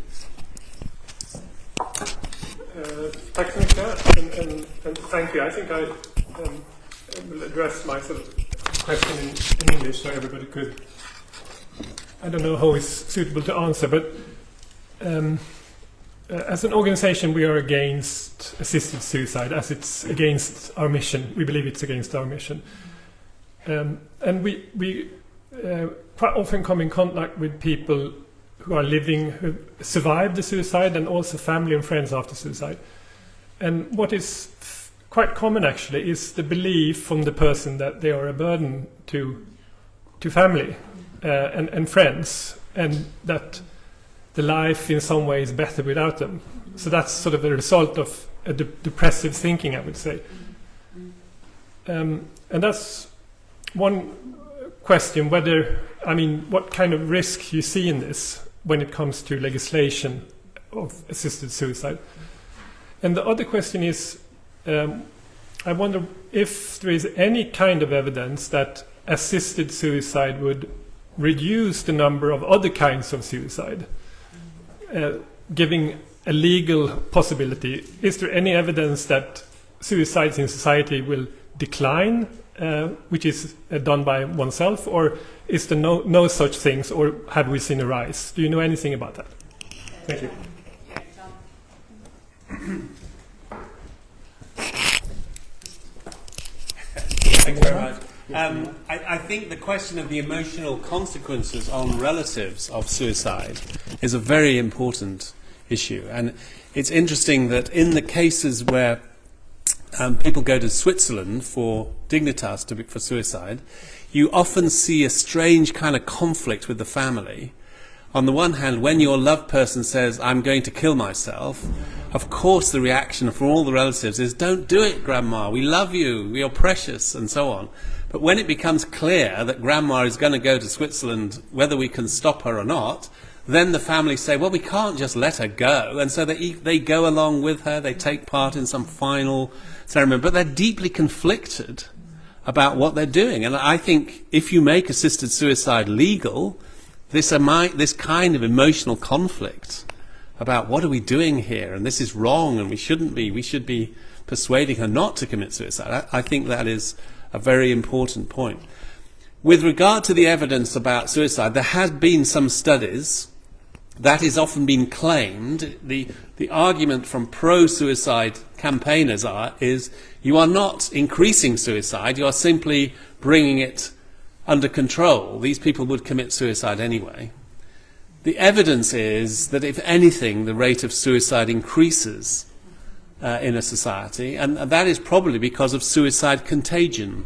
Tack så mycket. And thank you. I think I will address my sort of question in English so everybody could. I don't know how it's suitable to answer, but as an organization, we are against assisted suicide, as it's against our mission. We believe it's against our mission. And we quite often come in contact with people who are living, who survived the suicide, and also family and friends after suicide. And what is quite common, actually, is the belief from the person that they are a burden to family and friends, and that the life in some way is better without them. So that's sort of a result of a depressive thinking, I would say. And that's one question, what kind of risk you see in this when it comes to legislation of assisted suicide. And the other question is, I wonder if there is any kind of evidence that assisted suicide would reduce the number of other kinds of suicide, giving a legal possibility. Is there any evidence that suicides in society will decline, which is done by oneself, or is there no such things, or have we seen a rise? Do you know anything about that? Thank you. Thank you very much. I think the question of the emotional consequences on relatives of suicide is a very important issue. And it's interesting that in the cases where people go to Switzerland for dignitas for suicide, you often see a strange kind of conflict with the family. On the one hand, when your loved person says, I'm going to kill myself, of course the reaction from all the relatives is, don't do it, Grandma, we love you, you're precious, and so on. But when it becomes clear that Grandma is going to go to Switzerland, whether we can stop her or not, then the family say, well, we can't just let her go. And so they go along with her, they take part in some final ceremony, but they're deeply conflicted about what they're doing. And I think if you make assisted suicide legal, this kind of emotional conflict about what are we doing here, and this is wrong, and we shouldn't be, we should be persuading her not to commit suicide. I think that is a very important point. With regard to the evidence about suicide, there has been some studies that is often been claimed. The argument from pro-suicide campaigners is you are not increasing suicide, you are simply bringing it under control. These people would commit suicide anyway. the evidence is that if anything, the rate of suicide increases in a society, and that is probably because of suicide contagion.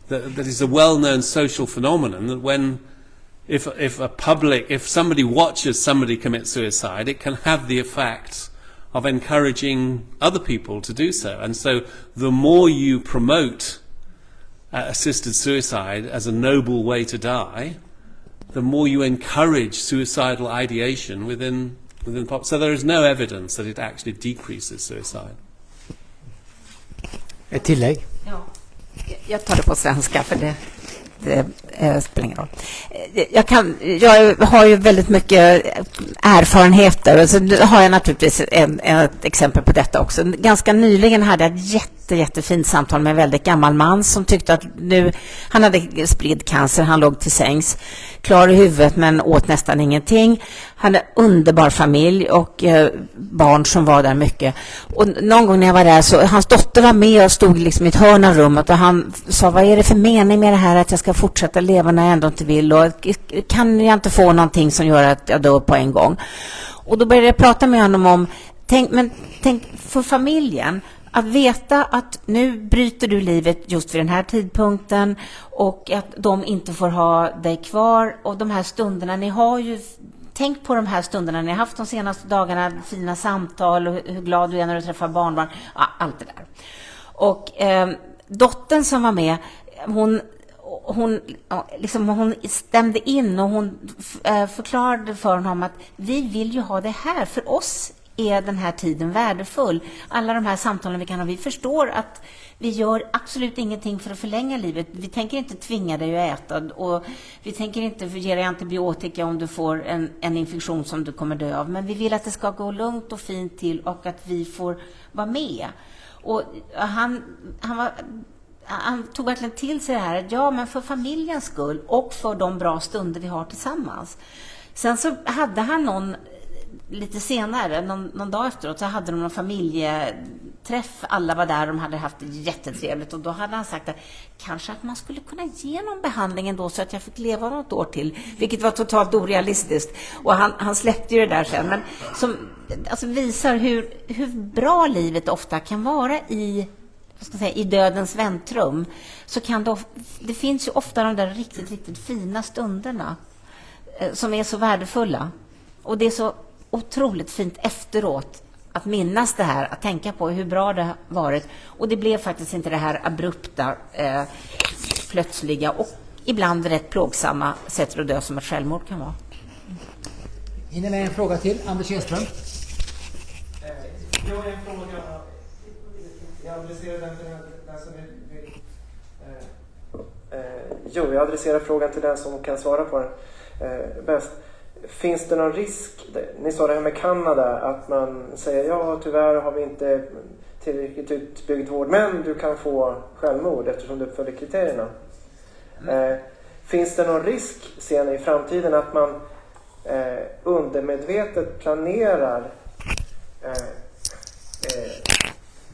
That is a well-known social phenomenon that if somebody watches somebody commit suicide, it can have the effect of encouraging other people to do so. And so the more you promote assisted suicide as a noble way to die, the more you encourage suicidal ideation within so there is no evidence that it actually decreases suicide. Ett tillägg? Ja, jag tar det på svenska för det spelar ingen roll. Jag har ju väldigt mycket erfarenheter, och så har jag naturligtvis ett exempel på detta också. Ganska nyligen hade jag ett jättefint samtal med en väldigt gammal man som tyckte att han hade spridd cancer, han låg till sängs, klar i huvudet men åt nästan ingenting. Han hade underbar familj och barn som var där mycket. Och någon gång när jag var där så hans dotter var med och stod liksom i ett hörn av rummet, och han sa, vad är det för mening med det här att jag ska fortsätta leva när jag ändå inte vill, och kan jag inte få någonting som gör att jag dör på en gång? Och då började jag prata med honom om, tänk för familjen, att veta att nu bryter du livet just vid den här tidpunkten och att de inte får ha dig kvar, och de här stunderna ni har ju, tänk på de här stunderna ni har haft de senaste dagarna, fina samtal och hur glad du är när du träffar barnbarn, ja, allt det där. Och dottern som var med, hon stämde in och hon förklarade för honom att vi vill ju ha det här, för oss är den här tiden värdefull. Alla de här samtalen vi kan ha, vi förstår att vi gör absolut ingenting för att förlänga livet. Vi tänker inte tvinga dig att äta, och vi tänker inte ge dig antibiotika om du får en infektion som du kommer dö av. Men vi vill att det ska gå lugnt och fint till, och att vi får vara med. Och han tog verkligen till sig det här, att ja, men för familjens skull och för de bra stunder vi har tillsammans. Sen så hade han lite senare, någon dag efteråt, så hade de någon familjeträff. Alla var där, de hade haft det jättetrevligt, och då hade han sagt att kanske att man skulle kunna ge någon behandling ändå så att jag fick leva något år till, vilket var totalt orealistiskt. Och han släppte ju det där sen, men som alltså visar hur bra livet ofta kan vara i dödens väntrum. Så kan det finns ju ofta de där riktigt, riktigt fina stunderna som är så värdefulla. Och det är så otroligt fint efteråt att minnas det här, att tänka på hur bra det har varit. Och det blev faktiskt inte det här abrupta, plötsliga och ibland rätt plågsamma sättet att dö som ett självmord kan vara. Hinner med en fråga till, Anne-Berit Ekström. Jag har en fråga. Jag adresserar den till den som vill. Jag adresserar frågan till den som kan svara på den bäst. Finns det någon risk, ni sa det här med Kanada, att man säger ja, tyvärr har vi inte tillräckligt utbyggd vård, men du kan få självmord eftersom du uppfyller kriterierna. Finns det någon risk sen i framtiden att man undermedvetet planerar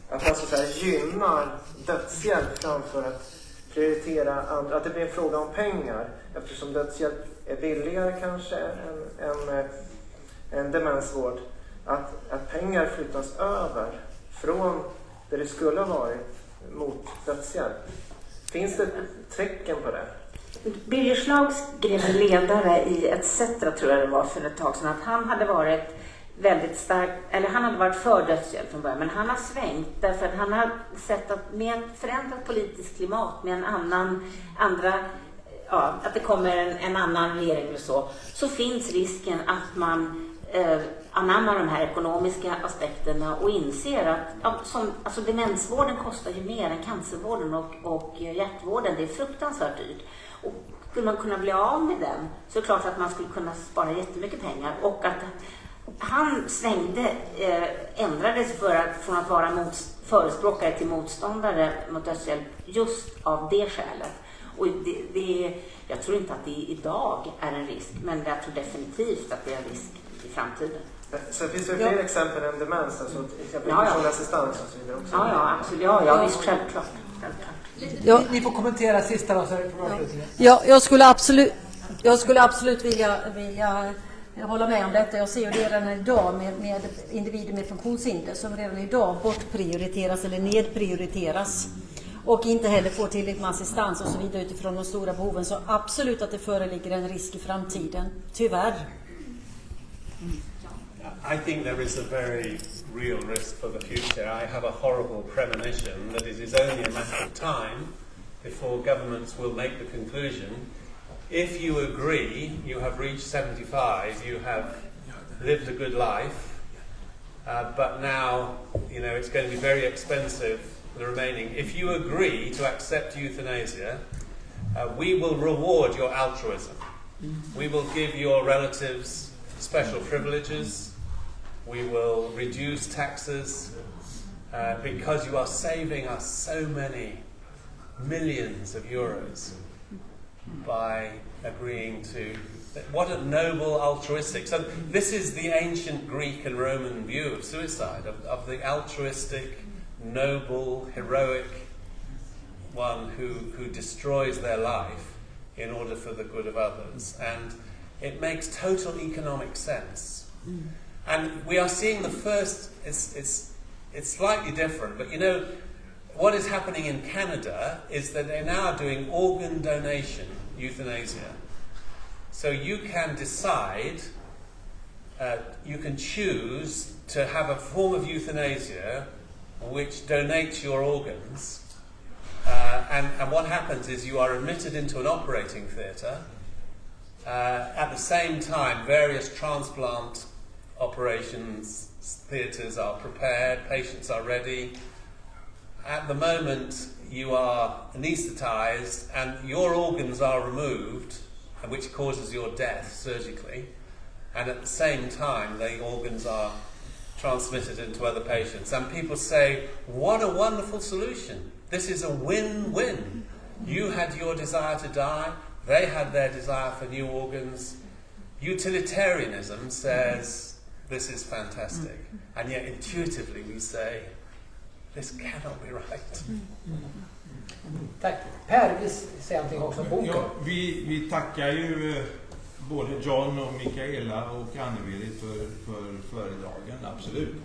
att man så här gynnar dödshjälp framför att prioritera andra, att det blir en fråga om pengar, eftersom dödshjälp är billigare kanske än demensvård, att pengar flyttas över från det det skulle ha varit mot dödshjälp. Finns det tecken på det? Birger Schlaug skrev en ledare i ETC, tror jag det var för ett tag sedan, att han hade varit väldigt stark, eller han hade varit för dödshjälp från början, men han har svängt därför att han har sett att med en förändrat politiskt klimat, med en att det kommer en annan regering eller så finns risken att man anammar de här ekonomiska aspekterna och inser att demensvården kostar ju mer än cancervården och hjärtvården, det är fruktansvärt dyrt. Och skulle man kunna bli av med den, så är det klart att man skulle kunna spara jättemycket pengar. Och att han svängde, ändrades från att vara förespråkare till motståndare mot dödshjälp just av det skälet. Och jag tror inte att det idag är en risk, men jag tror definitivt att det är en risk i framtiden. Så finns det fler exempel än demens, alltså personlig assistans och så vidare också? Ja, absolut. Ja, visst, självklart. Ja. Ni får kommentera sista då, så är det på jag skulle absolut vilja Jag håller med om detta. Jag ser ju redan idag med individer med funktionshinder som redan idag bortprioriteras eller nedprioriteras och inte heller får tillräckligt med assistans och så vidare utifrån de stora behoven. Så absolut att det föreligger en risk i framtiden. Tyvärr. I think there is a very real risk for the future. I have a horrible premonition that it is only a matter of time before governments will make the conclusion, if you agree, you have reached 75, you have lived a good life, but now, you know, it's going to be very expensive, the remaining. If you agree to accept euthanasia, we will reward your altruism. We will give your relatives special privileges. We will reduce taxes because you are saving us so many millions of euros by agreeing to. What a noble altruistic. So this is the ancient Greek and Roman view of suicide, of the altruistic, noble, heroic one who destroys their life in order for the good of others. And it makes total economic sense. And we are seeing the first, it's slightly different, but you know, what is happening in Canada is that they're now doing organ donation euthanasia. So you can decide, you can choose to have a form of euthanasia which donates your organs. And what happens is you are admitted into an operating theatre. At the same time, various transplant operations theatres are prepared, patients are ready. At the moment, you are anaesthetised and your organs are removed, which causes your death surgically. And at the same time, the organs are transmitted into other patients. And people say, what a wonderful solution. This is a win-win. You had your desire to die, they had their desire for new organs. Utilitarianism says, this is fantastic. And yet intuitively we say, this cannot be right. Tack. Per, vill säga någonting också om boken? Ja, vi tackar ju både John och Mikaela och Anne-Berit för föredragen, absolut.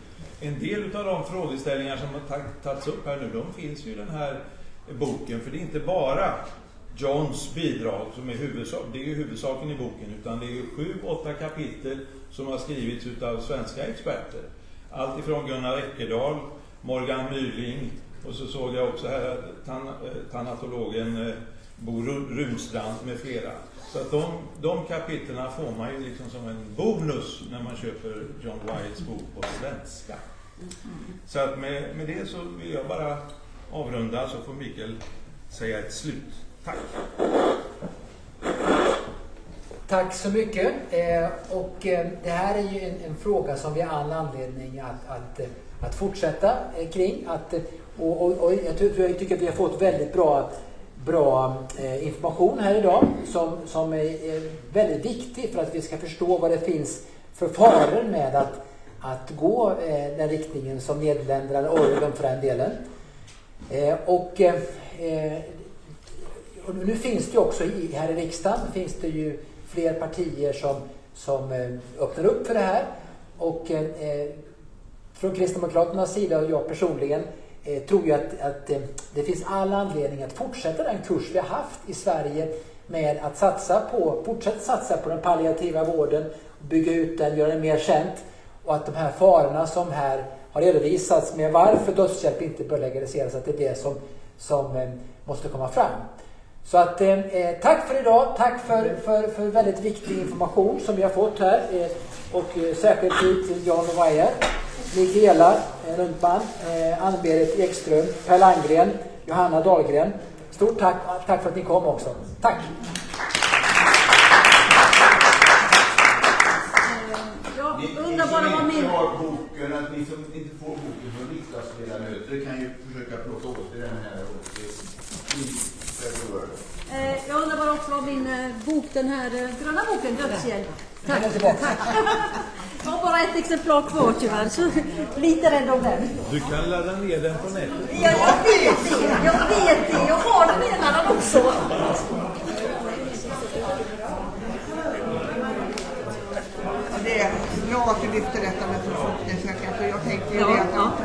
En del av de frågeställningar som har tagits upp här nu, de finns ju i den här boken, för det är inte bara Johns bidrag som är det är ju huvudsaken i boken, utan det är ju 7-8 kapitel som har skrivits utav svenska experter. Allt ifrån Gunnar Eckerdahl, Morgan Myrling och så såg jag också här tanatologen Bo Runstrand med flera. Så att de kapitlerna får man ju liksom som en bonus när man köper John Wyatts bok på svenska. Så att med det så vill jag bara avrunda, så får Mikael säga ett slut. Tack. Tack så mycket. Och det här är ju en fråga som vi har all anledning att fortsätta kring. Och jag tycker att vi har fått väldigt bra information här idag som är väldigt viktig för att vi ska förstå vad det finns för faror med att gå den riktningen som Nederländerna och Oregon för den delen. Och nu finns det ju också här i riksdagen finns det ju fler partier som öppnar upp för det här. Och från Kristdemokraternas sida och jag personligen tror jag att det finns all anledning att fortsätta den kurs vi har haft i Sverige med att fortsätta satsa på den palliativa vården, bygga ut den, göra den mer känt, och att de här farorna som här har redovisats med varför dödshjälp inte bör legaliseras, att det är det som måste komma fram. Så att tack för idag, tack för väldigt viktig information som vi har fått här, och särskilt till John Wyatt, Mikaela Luthman, Anne-Berit Ekström, Per Landgren, Jovanna Dahlgren. Stort tack för att ni kom också. Tack! Ni som inte har boken, att ni som inte får boken från riksdagsledamöter kan ju försöka plocka åt er den här och jag undrar bara också om min bok, den här gröna boken, Dödshjälp. Tack. Jag har bara ett exemplar kvar tyvärr, så lite rädd om den. Du kan ladda ner den på nätet. Ja, jag vet det. Jag har den nedladdad också. det är bra att du lyfter detta med förflyttningsökat. Och jag tänkte ju det att